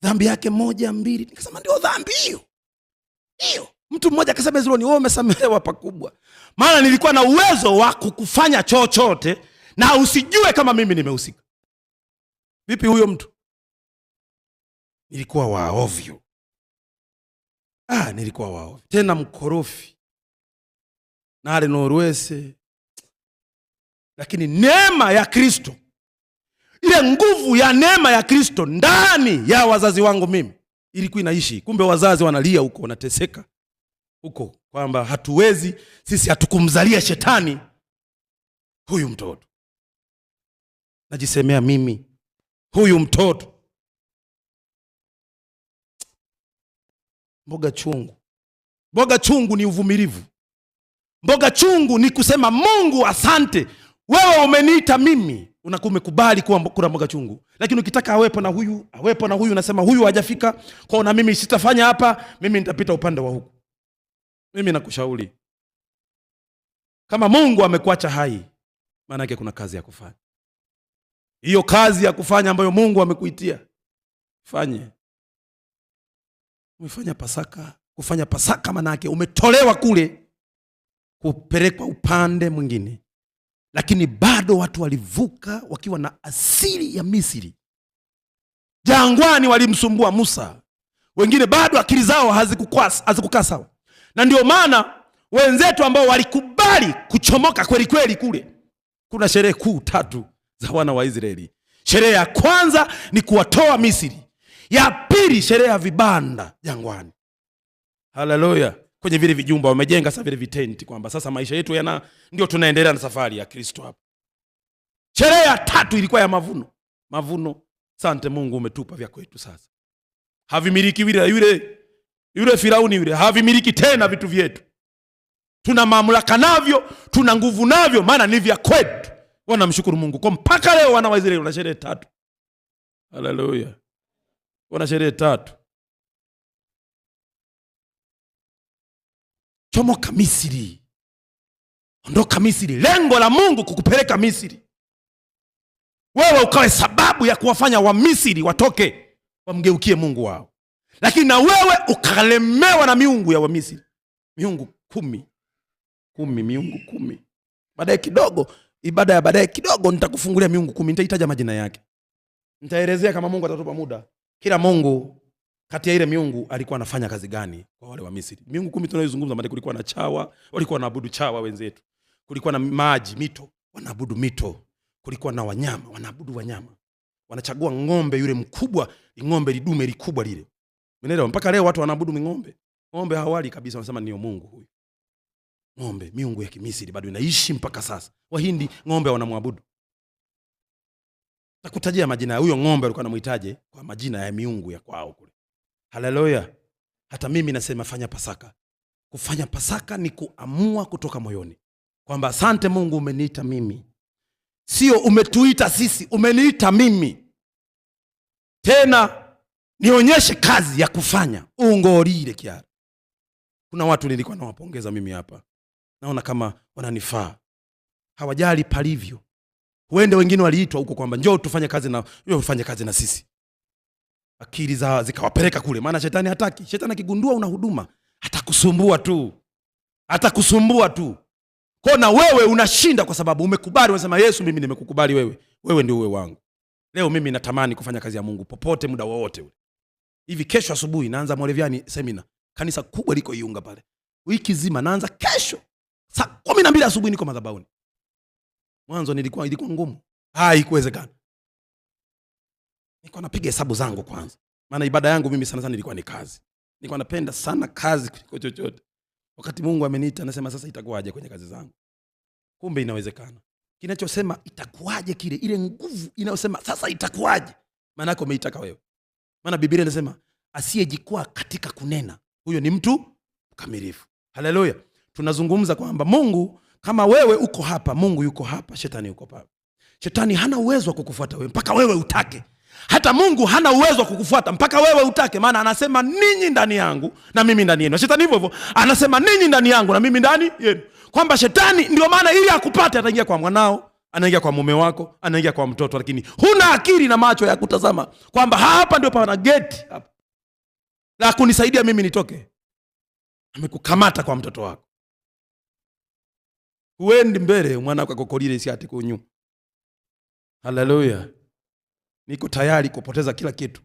Dhambi yake 1 2. Nikasema ndio dhambi hiyo. Mtu mmoja akasema Hezroni, wewe umesamehewa pakubwa. Maana nilikuwa na uwezo wa kukufanya chochote na usijue kama mimi nimehusika. Vipi huyo mtu? Nilikuwa wa ovyo. Nilikuwa wa ovyo. Tena mkorofi. Na ale norwese. Lakini neema ya Kristo, ile nguvu ya neema ya Kristo ndani ya wazazi wangu mimi ilikuwa inaishi. Kumbe wazazi wanalia huko, wanateseka huko kwamba hatuwezi, sisi hatukumzalia shetani huyu mtoto. Najisemea mimi, huyu mtoto. Mboga chungu ni uvumilivu. Mboga chungu ni kusema Mungu asante, wewe umeniita mimi. Unakuwa umekubali kula mboga chungu. Lakini ukitaka awepo na huyu unasema huyu hajafika, kwa na mimi sitafanya hapa, mimi nitapita upande wa huku. Mimi nakushauri, kama Mungu amekuacha hai, maana yake kuna kazi ya kufanya. Hiyo kazi ya kufanya ambayo Mungu amekuitia, fanye. Umefanya Pasaka. Kufanya Pasaka maana yake umetolewa kule kupelekwa upande mwingine. Lakini bado watu walivuka wakiwa na asili ya Misri. Jangwani walimsumbua Musa. Wengine bado akili zao hazikukaa sawa. Na ndio maana wenzetu ambao walikubali kuchomoka kweli kweli kule, kuna sherehe kuu 3 za wana wa Israeli. Sherehe ya kwanza ni kuwatoa Misri. Ya pili, sherehe ya vibanda jangwani. Haleluya. Kwenye vile vijumba wamejenga sasa vile vitenti, kwamba sasa maisha yetu ndio tunaendelea na safari ya Kristo hapa. Sherehe ya 3 ilikuwa ya mavuno. Asante Mungu, umetupa vya kwetu sasa. Havimiliki yule Firauni yule, havimiliki tena vitu vyetu. Tuna mamlaka navyo, tuna nguvu navyo, maana ni vya kwetu. Wanamshukuru Mungu. Kwa mpaka leo wana wa Israeli wana sherehe 3. Haleluya. Kuna sherehe 3. Chomoka Misri. Ondoka Misri. Lengo la Mungu kukupeleka Misri, wewe ukawe sababu ya kuwafanya wa Misri watoke wamgeukie Mungu wao. Lakini na wewe ukalemewa na miungu ya wa Misri. Miungu 10. Miungu 10. Baadaye kidogo, ibada ya baadaye kidogo nitakufungulia miungu 10. Nitahitaja majina yake. Nitaelezea kama Mungu atatupa muda. Kila Mungu kati ya ile miungu alikuwa anafanya kazi gani kwa wale wa Misri. Miungu 10 tunayozungumza, maana kulikuwa na chawa, walikuwa wanaabudu chawa wenzetu. Kulikuwa na maji, mito, wanaabudu mito. Kulikuwa na wanyama, wanaabudu wanyama. Wanachagua ng'ombe yule mkubwa, ng'ombe lidume likubwa lile. Umeelewa? Mpaka leo watu wanaabudu ng'ombe. Ng'ombe hawali kabisa, wanasema ni Mungu huyu. Ng'ombe, miungu ya Kimisri bado inaishi mpaka sasa. Wahindi ng'ombe wanamwabudu. Nakutajia majina ya huyo ng'ombe alikuwa anamuitaje kwa majina ya miungu ya kwao kule. Haleluya. Hata mimi nasema fanya Pasaka. Kufanya Pasaka ni kuamua kutoka moyoni kwamba asante Mungu, umeniita mimi. Sio umetuita sisi, umeniita mimi. Tena nionyeshe kazi ya kufanya. Ungorire kiara. Kuna watu nilikuwa nawapongeza mimi hapa. Naona kama wananifaa. Hawajali palivyo. Huende wengine waliitwa huko kwamba njoo tufanye kazi na wewe, ufanye kazi na sisi. Akili za zikawapeleka kule, maana shetani hataki. Shetani akigundua una huduma, atakusumbua tu. Kwa na wewe unashinda kwa sababu umekubali, unasema Yesu, mimi nimekukubali wewe. Wewe ndio uwe wangu. Leo mimi natamani kufanya kazi ya Mungu popote muda wowote ule. Hivi kesho asubuhi naanza Moravian seminar. Kanisa kubwa liko Iunga pale. Wiki nzima naanza kesho. Saa 12 asubuhi niko madhabahuni. Mwanzo ilikuwa ngumu. Haikuwezekana. Nilikuwa napiga hesabu zangu kwanza. Maana ibada yangu mimi sana ilikuwa ni kazi. Nilikuwa napenda sana kazi kuliko chochote. Wakati Mungu ameniita nasema sasa itakuwaje kwenye kazi zangu? Kumbe inawezekana. Kinachosema itakuwaje kile, ile nguvu inayosema sasa itakuwaje, maana yako umeitaka wewe. Maana Biblia inasema asiyejikwaa katika kunena, huyo ni mtu mkamilifu. Haleluya. Tunazungumza kwamba Mungu, kama wewe uko hapa, Mungu yuko hapa, shetani yuko hapa. Shetani hana uwezo wa kukufuata wewe mpaka wewe utake. Hata Mungu hana uwezo wa kukufuata mpaka wewe utake, maana anasema ninyi ndani yangu na mimi ndani yenu. Shetani hivyo hivyo anasema ninyi ndani yangu na mimi ndani yenu. Kwamba shetani ndio maana ili akupate ataingia kwa mwanao, anaingia kwa mume wako, anaingia kwa mtoto, lakini huna akili na macho ya kutazama kwamba hapa ndio pana gate hapa la kunisaidia mimi nitoke. Amekukamata kwa mtoto wako. Uendi mbele mwana wako kokolile isiate kunyu. Haleluya. Niko tayari kupoteza kila kitu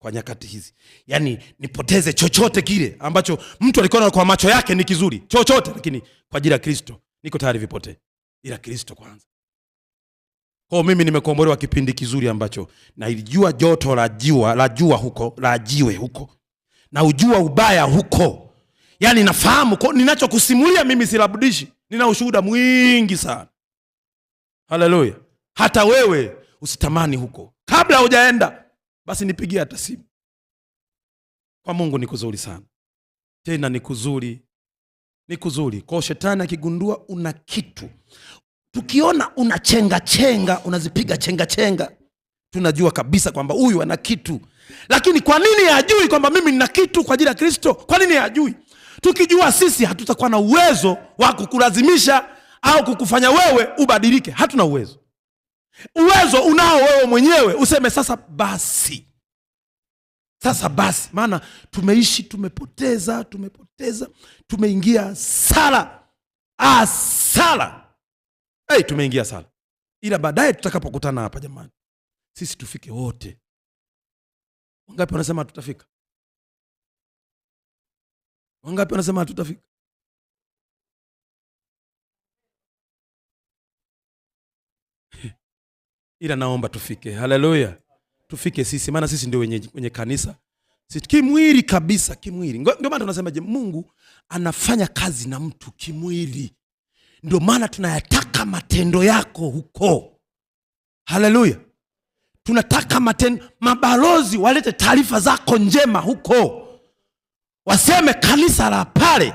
kwa nyakati hizi. Yaani nipoteze chochote kile ambacho mtu alikuwa kwa macho yake ni kizuri, chochote, lakini kwa ajili ya Kristo niko tayari vipotee. Ila Kristo kwanza. Kwa mimi nimekombolewa kipindi kizuri ambacho na ilijua joto la jua huko, la jiwe huko. Na ujua ubaya huko. Yaani nafahamu ninachokusimulia mimi silabudishi. Nina ushuhuda mwingi sana. Haleluya. Hata wewe usitamani huko. Kabla hujaenda basi nipigie hata simu. Kwa Mungu ni kuzuri sana. Tena ni kuzuri. Ni kuzuri. Kwa shetani akigundua una kitu, tukiona una chenga, unazipiga chenga, tunajua kabisa kwamba huyu ana kitu. Lakini kwa nini hajui kwamba mimi nina kitu kwa ajili ya Kristo? Kwa nini hajui? Tukijua sisi hatutakuwa na uwezo wa kukulazimisha au kukufanya wewe ubadilike. Hatuna uwezo. Uwezo unao wewe mwenyewe useme sasa basi. Sasa basi, maana tumeishi tumepoteza, tumeingia sala. Sala. Tumeingia sala. Ila baadaye tutakapokutana hapa jamani, sisi tufike wote. Wangapi wanasema tutafika? Wangapi wanasema tutafika? Ila naomba tufike. Haleluya. Tufike sisi, maana sisi ndio wenye kanisa. Sisi kimwili kabisa, kimwili. Ndio maana tunasema Mungu anafanya kazi na mtu kimwili. Ndio maana tunayataka matendo yako huko. Haleluya. Tunataka mabalozi walete taarifa zako njema huko. Waseme kanisa la pale.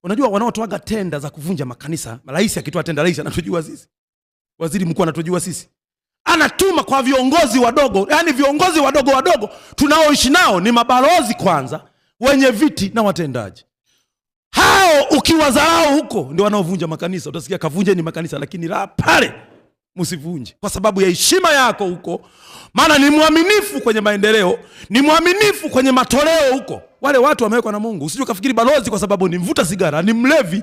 Unajua wanaotoaga tenda za kuvunja makanisa, rais akitoa tenda, rais anatujua sisi. Waziri mkuu anatujua sisi. anatuma kwa viongozi wadogo. Yaani viongozi wadogo tunaoishi nao ni mabalozi kwanza, wenye viti na watendaji. Hao ukiwadharau huko ndio wanaovunja makanisa. Utasikia kavunjeni makanisa, lakini la pale msivunje kwa sababu ya heshima yako huko. Maana ni mwaminifu kwenye maendeleo, ni mwaminifu kwenye matoleo huko. Wale watu wamewekwa na Mungu. Usije ukafikiri balozi kwa sababu ni mvuta sigara, ni mlevi.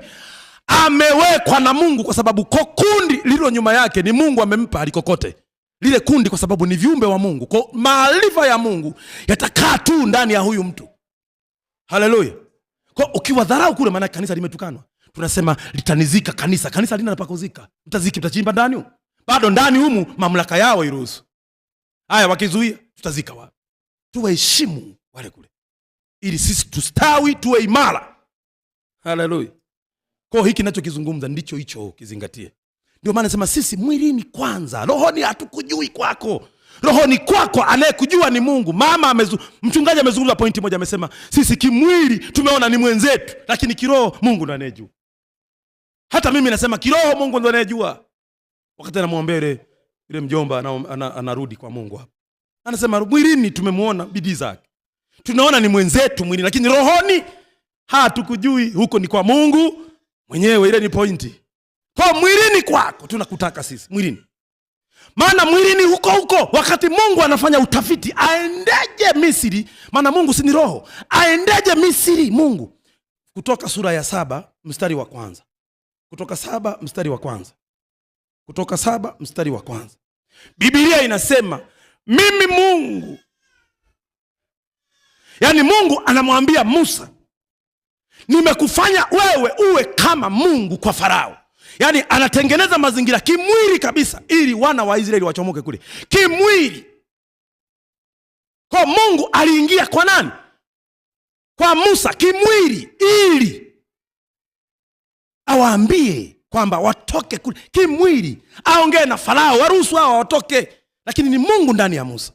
Amewekwa na Mungu kwa sababu kundi lilo nyuma yake ni Mungu amempa alikokote. Lile kundi kwa sababu ni viumbe wa Mungu. Kwa maarifa ya Mungu yatakaa tu ndani ya huyu mtu. Haleluya. Kwa ukiwadharau kule, maana kanisa limetukanwa. Tunasema litanizika kanisa. Kanisa lina napakuzika. Mtaziki mtachimba ndani. Bado ndani humu mamlaka yao iruhusu. Haya wakizuia tutazika wapi? Tuwaheshimu wale kule, ili sisi tustawi, tuwe imara. Haleluya. Kwa hiki ninachokizungumza ndicho hicho kizingatie. Ndio maana nasema sisi mwilini kwanza, rohoni hatukujui kwako. Rohoni kwako anayekujua ni Mungu. Mchungaji amezungumza pointi moja, amesema sisi kimwili tumeona ni mwenzetu, lakini kiroho Mungu ndiye anayejua. Hata mimi nasema kiroho Mungu ndiye anayejua. Wakati anamwombea ile mjomba anarudi kwa Mungu hapa. Anasema mwilini tumemuona bidii zake. Tunaona ni mwenzetu mwilini, lakini rohoni hatukujui, huko ni kwa Mungu mwenyewe. Ile ni pointi. Kwa mwilini kwako tunakutaka sisi mwilini. Maana mwilini huko wakati Mungu anafanya utafiti aendeje Misri, maana Mungu si ni roho, aendeje Misri Mungu. Kutoka sura ya 7 mstari wa kwanza. Kutoka 7 mstari wa kwanza. Kutoka 7 mstari wa kwanza. Biblia inasema mimi Mungu, yaani Mungu anamwambia Musa, nimekufanya wewe uwe kama Mungu kwa Farao. Yaani anatengeneza mazingira kimwili kabisa ili wana wa Israeli wachomoke kule kimwili. Kwa Mungu aliingia kwa nani? Kwa Musa kimwili, ili awaambie kwamba watoke kule kimwili, aongee na Farao waruhusu hao watoke. Lakini ni Mungu ndani ya Musa.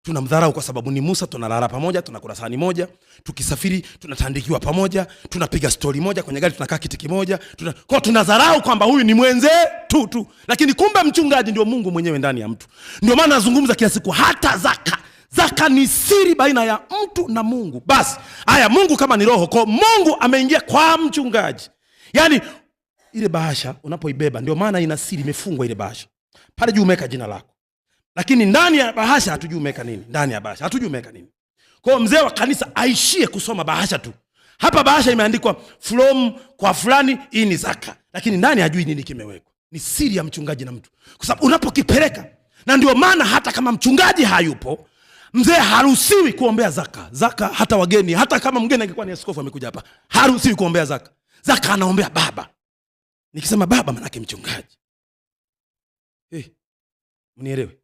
Tunamdharau kwa sababu ni Musa. Tunalala pamoja, tunakula sahani moja, tukisafiri tunatandikiwa pamoja, tunapiga stori moja, kwenye gari tunakaa kiti kimoja. Kwa tunadharau kwamba huyu ni mwenzetu tu, lakini kumbe mchungaji ndio Mungu mwenyewe ndani ya mtu. Ndio maana nazungumza kila siku hata zaka ni siri baina ya mtu na Mungu. Basi haya, Mungu kama ni roho, kwa Mungu ameingia kwa mchungaji. Yaani ile bahasha unapoibeba, ndio maana ina siri, imefungwa ile bahasha. Pale juu umeweka jina lako, lakini ndani ya bahasha hatujui umeweka nini. Ndani ya bahasha hatujui umeweka nini. Kwa mzee wa kanisa aishie kusoma bahasha tu. Hapa bahasha imeandikwa from kwa fulani, hii ni zaka, lakini ndani hajui nini kimewekwa. Ni siri ya mchungaji na mtu, kwa sababu unapokipeleka. Na ndio maana hata kama mchungaji hayupo, mzee haruhusiwi kuombea zaka. Zaka hata wageni, hata kama mgeni angekuwa ni askofu amekuja hapa, haruhusiwi kuombea zaka. Zaka anaombea baba. Nikisema baba maana yake mchungaji. Mnielewe.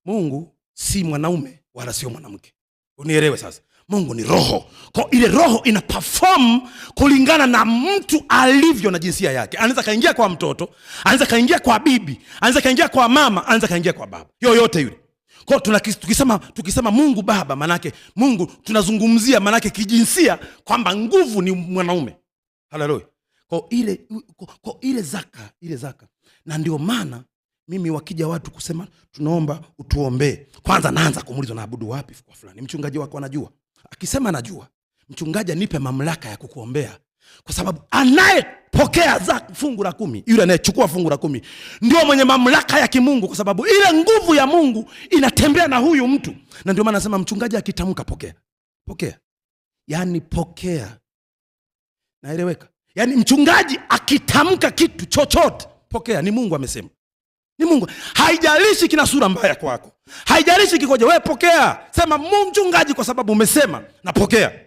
Mungu si mwanaume wala sio mwanamke. Unielewe sasa. Mungu ni roho. Kwa ile roho ina perform kulingana na mtu alivyo na jinsia yake. Anaweza kaingia kwa mtoto, anaweza kaingia kwa bibi, anaweza kaingia kwa mama, anaweza kaingia kwa baba. Yoyote yule. Kwa tukisema Mungu baba, manake Mungu tunazungumzia manake kijinsia kwamba nguvu ni mwanaume. Haleluya. Kwa ile zaka. Na ndio maana mimi wakija watu kusema tunaomba utuombee, kwanza naanza kumuuliza naabudu wapi kwa fulani. Mchungaji wako anajua. Akisema anajua, mchungaji anipe mamlaka ya kukuombea, kwa sababu anayepokea fungu la 10, yule anayechukua fungu la 10 ndio mwenye mamlaka ya kimungu, kwa sababu ile nguvu ya Mungu inatembea na huyu mtu. Na ndio maana nasema mchungaji akitamka pokea. Yaani pokea. Naeleweka? Yaani mchungaji akitamka kitu chochote pokea. Ni Mungu amesema. Ni Mungu. Haijalishi kina sura mbaya kwako, haijalishi kikoje, wewe pokea. Sema mchungaji, kwa sababu umesema, na pokea.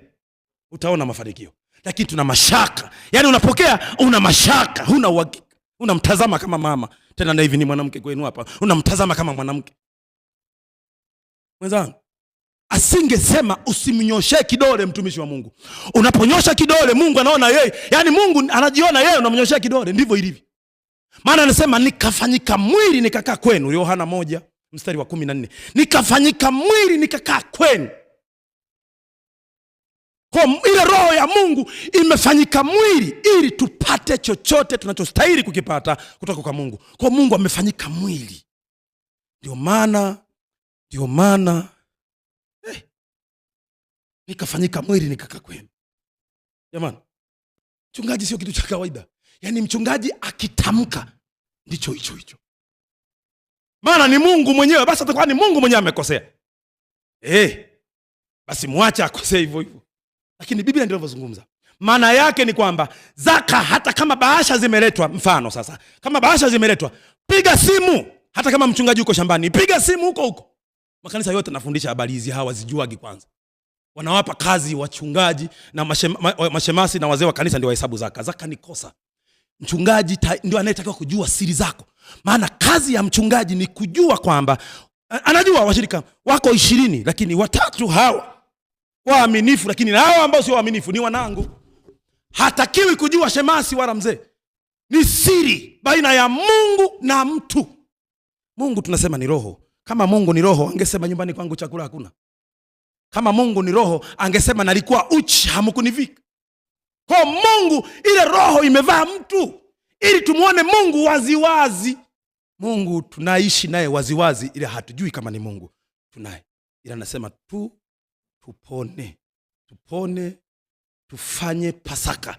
Utaona mafanikio. Lakini tuna mashaka. Yaani unapokea una mashaka, huna uhakika. Unamtazama kama mama. Tena na hivi ni mwanamke kwenu hapa. Unamtazama kama mwanamke. Mwenzangu, asingesema usimnyoshe kidole mtumishi wa Mungu. Unaponyosha kidole Mungu anaona yeye. Yaani Mungu anajiona yeye, unamnyoshia kidole. Ndivyo ilivyo. Maana anasema nikafanyika mwili nikakaa kwenu. Yohana 1 mstari wa 14. Nikafanyika mwili nikakaa kwenu. Kwa ile roho ya Mungu imefanyika mwili ili tupate chochote tunachostahili kukipata kutoka kwa Mungu. Kwa Mungu amefanyika mwili. Ndio maana nikafanyika mwili nikakaa kwenu. Jamani, mchungaji sio kitu cha kawaida. Yaani mchungaji akitamka ndicho hicho. Maana ni Mungu mwenyewe, basi atakuwa ni Mungu mwenyewe amekosea. Basi muache akosea hivyo. Lakini Biblia ndio inavyozungumza. Maana yake ni kwamba zaka, hata kama bahasha zimeletwa, mfano sasa, kama bahasha zimeletwa, piga simu. Hata kama mchungaji uko shambani, piga simu huko. Makanisa yote nafundisha habari hizi, hawa zijuagi kwanza. Wanawapa kazi wachungaji na mashemasi na wazee wa kanisa ndio wahesabu zaka. Zaka ni kosa. Mchungaji ndio anayetakiwa kujua siri zako. Maana kazi ya mchungaji ni kujua kwamba anajua washirika wako 20, lakini 3 hawa waaminifu, lakini na hawa ambao sio waaminifu ni wanangu. Hatakiwi kujua shemasi wala mzee. Ni siri baina ya Mungu na mtu. Mungu tunasema ni roho. Kama Mungu ni roho, angesema nyumbani kwangu chakula hakuna. Kama Mungu ni roho, angesema nalikuwa uchi hamkunivika. Kwa Mungu, ile roho imevaa mtu ili tumuone Mungu waziwazi. Mungu tunaishi naye waziwazi, ila hatujui kama ni Mungu tunaye. Ila anasema tupone, tufanye Pasaka.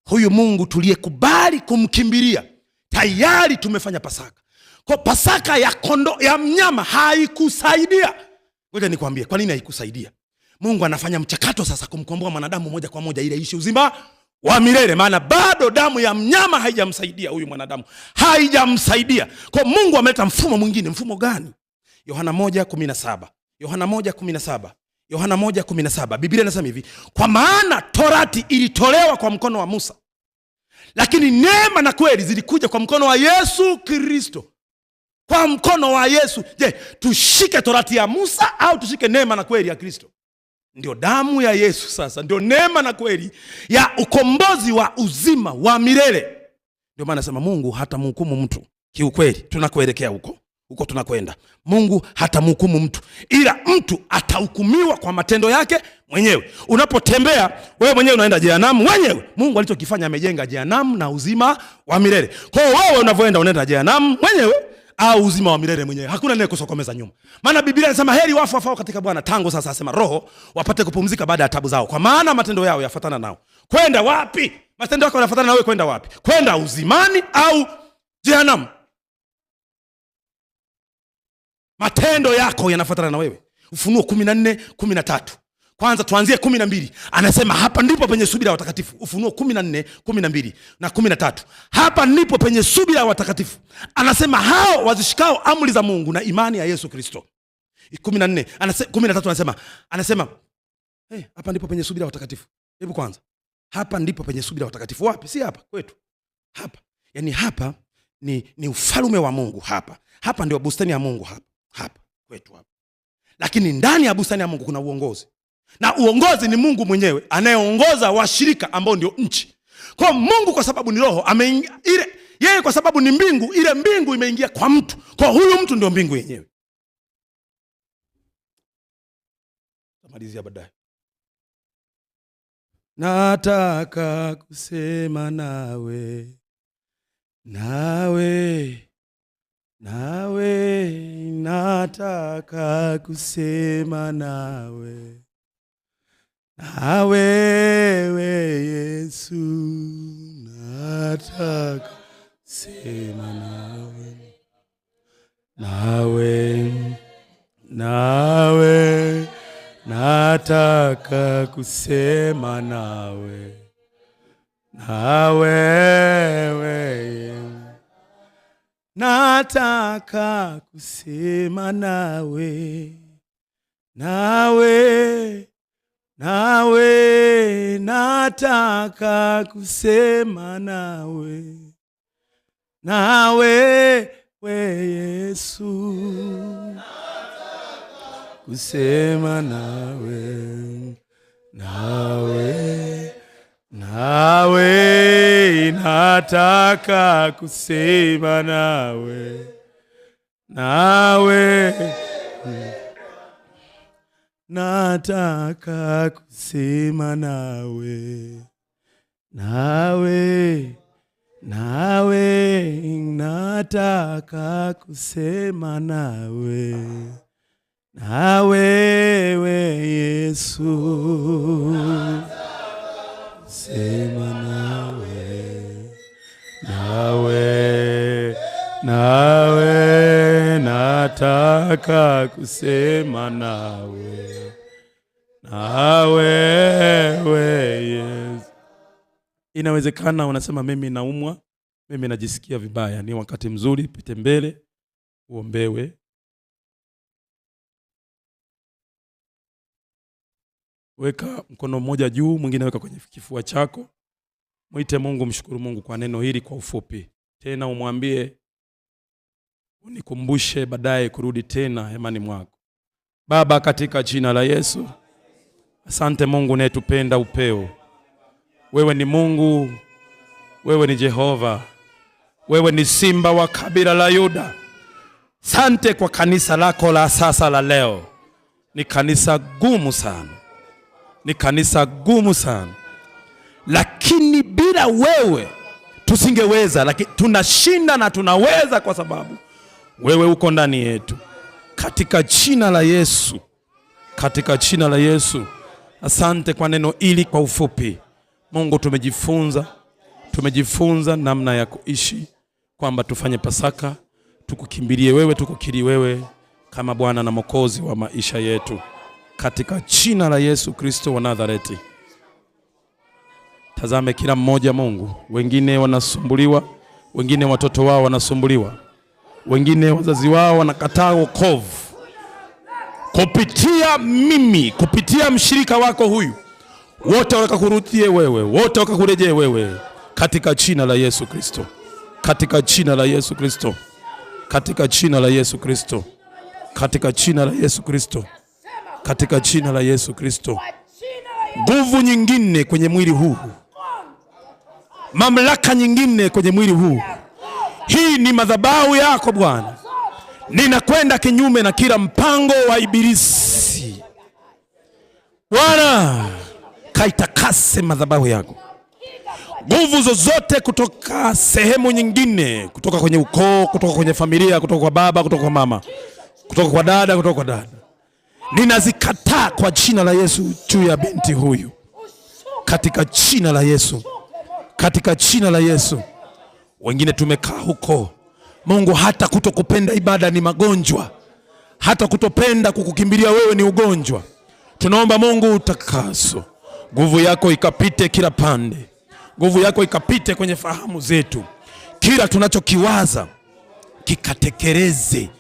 Huyu Mungu tuliyekubali kumkimbilia, tayari tumefanya Pasaka. Kwa Pasaka ya mnyama haikusaidia. Ngoja nikwambie kwa nini haikusaidia. Mungu anafanya mchakato sasa kumkomboa mwanadamu moja kwa moja ili aishi uzima wa milele. Maana bado damu ya mnyama haijamsaidia huyu mwanadamu. Haijamsaidia. Kwa Mungu ameleta mfumo mwingine. Mfumo gani? Yohana 1:17. Biblia inasema hivi, kwa maana torati ilitolewa kwa mkono wa Musa, lakini neema na kweli zilikuja kwa mkono wa Yesu Kristo. Kwa mkono wa Yesu. Je, tushike torati ya Musa au tushike neema na kweli ya Kristo? Ndio damu ya Yesu sasa, ndio neema na kweli ya ukombozi wa uzima wa milele. Ndio maana nasema Mungu hatamhukumu mtu. Kiukweli tunakoelekea huko tunakwenda. Mungu hatamhukumu mtu, ila mtu atahukumiwa kwa matendo yake mwenyewe. Unapotembea wewe mwenyewe unaenda jehanamu mwenyewe. Mungu alichokifanya amejenga jehanamu na uzima wa milele. Kwa hiyo wewe unavyoenda unaenda jehanamu mwenyewe au uzima wa milele mwenyewe. Hakuna nene kusokomeza nyuma. Maana Biblia inasema heri wafu wafao katika Bwana tangu sasa, asema roho wapate kupumzika baada ya taabu zao, kwa maana matendo yao yafuatana nao. Kwenda wapi? Matendo yako yanafuatana na wewe kwenda wapi? Kwenda uzimani au jehanamu? Matendo yako yanafuatana na wewe. Ufunuo 14:13. Kwanza tuanzie 12. Anasema hapa ndipo penye subira ya watakatifu. Ufunuo 14:12 na 13. Hapa ndipo penye subira ya watakatifu. Anasema hao wazishikao amri za Mungu na imani ya Yesu Kristo. 14, 13 anasema hapa ndipo penye subira ya watakatifu. Hebu kwanza, hapa ndipo penye subira ya watakatifu. Wapi? Si hapa kwetu. Hapa. Yaani hapa ni ufalme wa Mungu hapa. Hapa ndio bustani ya Mungu hapa. Hapa kwetu hapa. Lakini ndani ya bustani ya Mungu kuna uongozi. Na uongozi ni Mungu mwenyewe anayeongoza washirika ambao ndio nchi. Kwa Mungu kwa sababu ni roho, yeye kwa sababu ni mbingu, ile mbingu imeingia kwa mtu. Kwa huyu mtu ndio mbingu yenyewe. Tamalizia baadaye. Nataka kusema nawe, nataka kusema nawe. Na wewe Yesu, nataka kusema nawe. Nawe nataka kusema nawe. Na wewe nataka kusema nawe. Nawe nataka kusema nawe. Nawe Yesu, kusema nawe. Nawe nataka kusema nawe. Nawe nataka kusema nawe. nawe nataka kusema nawe, na wewe Yesu, sema nawe, nawe nataka kusema nawe, na wewe Yesu. Inawezekana unasema mimi naumwa, mimi najisikia vibaya. Ni wakati mzuri, pite mbele uombewe. Weka mkono mmoja juu, mwingine weka kwenye kifua chako. Mwite Mungu, mshukuru Mungu kwa neno hili kwa ufupi. Tena umwambie unikumbushe baadaye kurudi tena hemani mwako. Baba, katika jina la Yesu, asante Mungu unayetupenda upeo. Wewe ni Mungu, wewe ni Jehova, wewe ni Simba wa kabila la Yuda. Asante kwa kanisa lako la sasa la leo. Ni kanisa gumu sana, ni kanisa gumu sana, lakini bila wewe tusingeweza, lakini tunashinda na tunaweza kwa sababu wewe uko ndani yetu. Katika jina la Yesu, katika jina la Yesu, asante kwa neno hili kwa ufupi. Mungu, tumejifunza namna ya kuishi, kwamba tufanye Pasaka, tukukimbilie wewe, tukukiri wewe kama Bwana na Mwokozi wa maisha yetu. Katika jina la Yesu Kristo wa Nazareti. Tazame kila mmoja Mungu, wengine wanasumbuliwa, wengine watoto wao wanasumbuliwa, wengine wazazi wao wanakataa wokovu. Kupitia mimi, kupitia mshirika wako huyu, wote wakakurudie wewe, wote wakakurejee wewe, katika jina la Yesu Kristo, katika jina la Yesu Kristo, katika jina la Yesu Kristo, katika jina la Yesu Kristo, katika jina la Yesu Kristo. Nguvu nyingine kwenye mwili huu, mamlaka nyingine kwenye mwili huu, hii ni madhabahu yako Bwana. Ninakwenda kinyume na kila mpango wa ibilisi. Bwana, kaitakase madhabahu yako. Nguvu zozote kutoka sehemu nyingine, kutoka kwenye ukoo, kutoka kwenye familia, kutoka kwa baba, kutoka kwa mama, kutoka kwa dada, ninazikataa kwa jina la Yesu juu ya binti huyu, katika jina la Yesu, katika jina la Yesu. Wengine tumekaa huko Mungu, hata kutokupenda ibada ni magonjwa, hata kutopenda kukukimbilia wewe ni ugonjwa. Tunaomba Mungu utakaso, nguvu yako ikapite kila pande, nguvu yako ikapite kwenye fahamu zetu, kila tunachokiwaza kikatekeleze,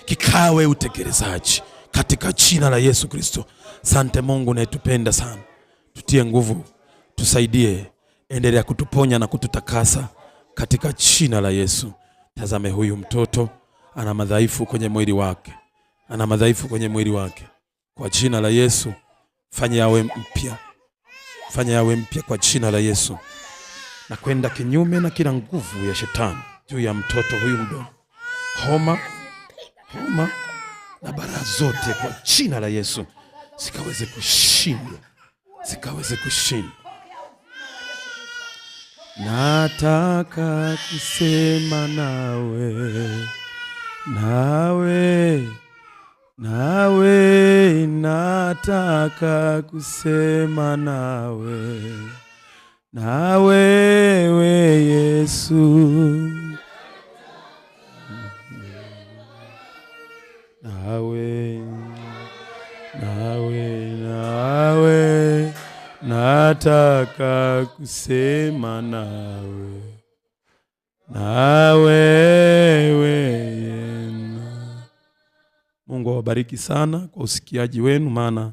kikawe utekelezaji, katika jina la Yesu Kristo. Asante Mungu unayetupenda sana, tutie nguvu, tusaidie, endelea kutuponya na kututakasa katika jina la Yesu. Tazame huyu mtoto ana madhaifu kwenye mwili wake, ana madhaifu kwenye mwili wake. Kwa jina la Yesu, fanya yawe mpya, fanya yawe mpya kwa jina la Yesu. Na kwenda kinyume na kila nguvu ya shetani juu ya mtoto huyu mdogo, homa na bara zote kwa jina la Yesu sikaweze kushindwa, sikaweze kushindwa. Nataka kusema nawe, nataka kusema nawe, na wewe Yesu, nawe nataka kusema nawe, na wewe. Mungu awabariki sana kwa usikiaji wenu, maana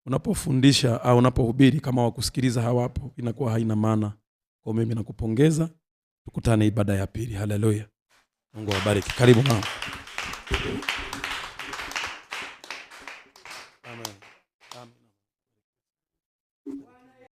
unapofundisha au unapohubiri kama wakusikiliza hawapo, inakuwa haina maana. Kwa mimi nakupongeza, tukutane ibada ya pili. Haleluya. Mungu awabariki. Karibu mama.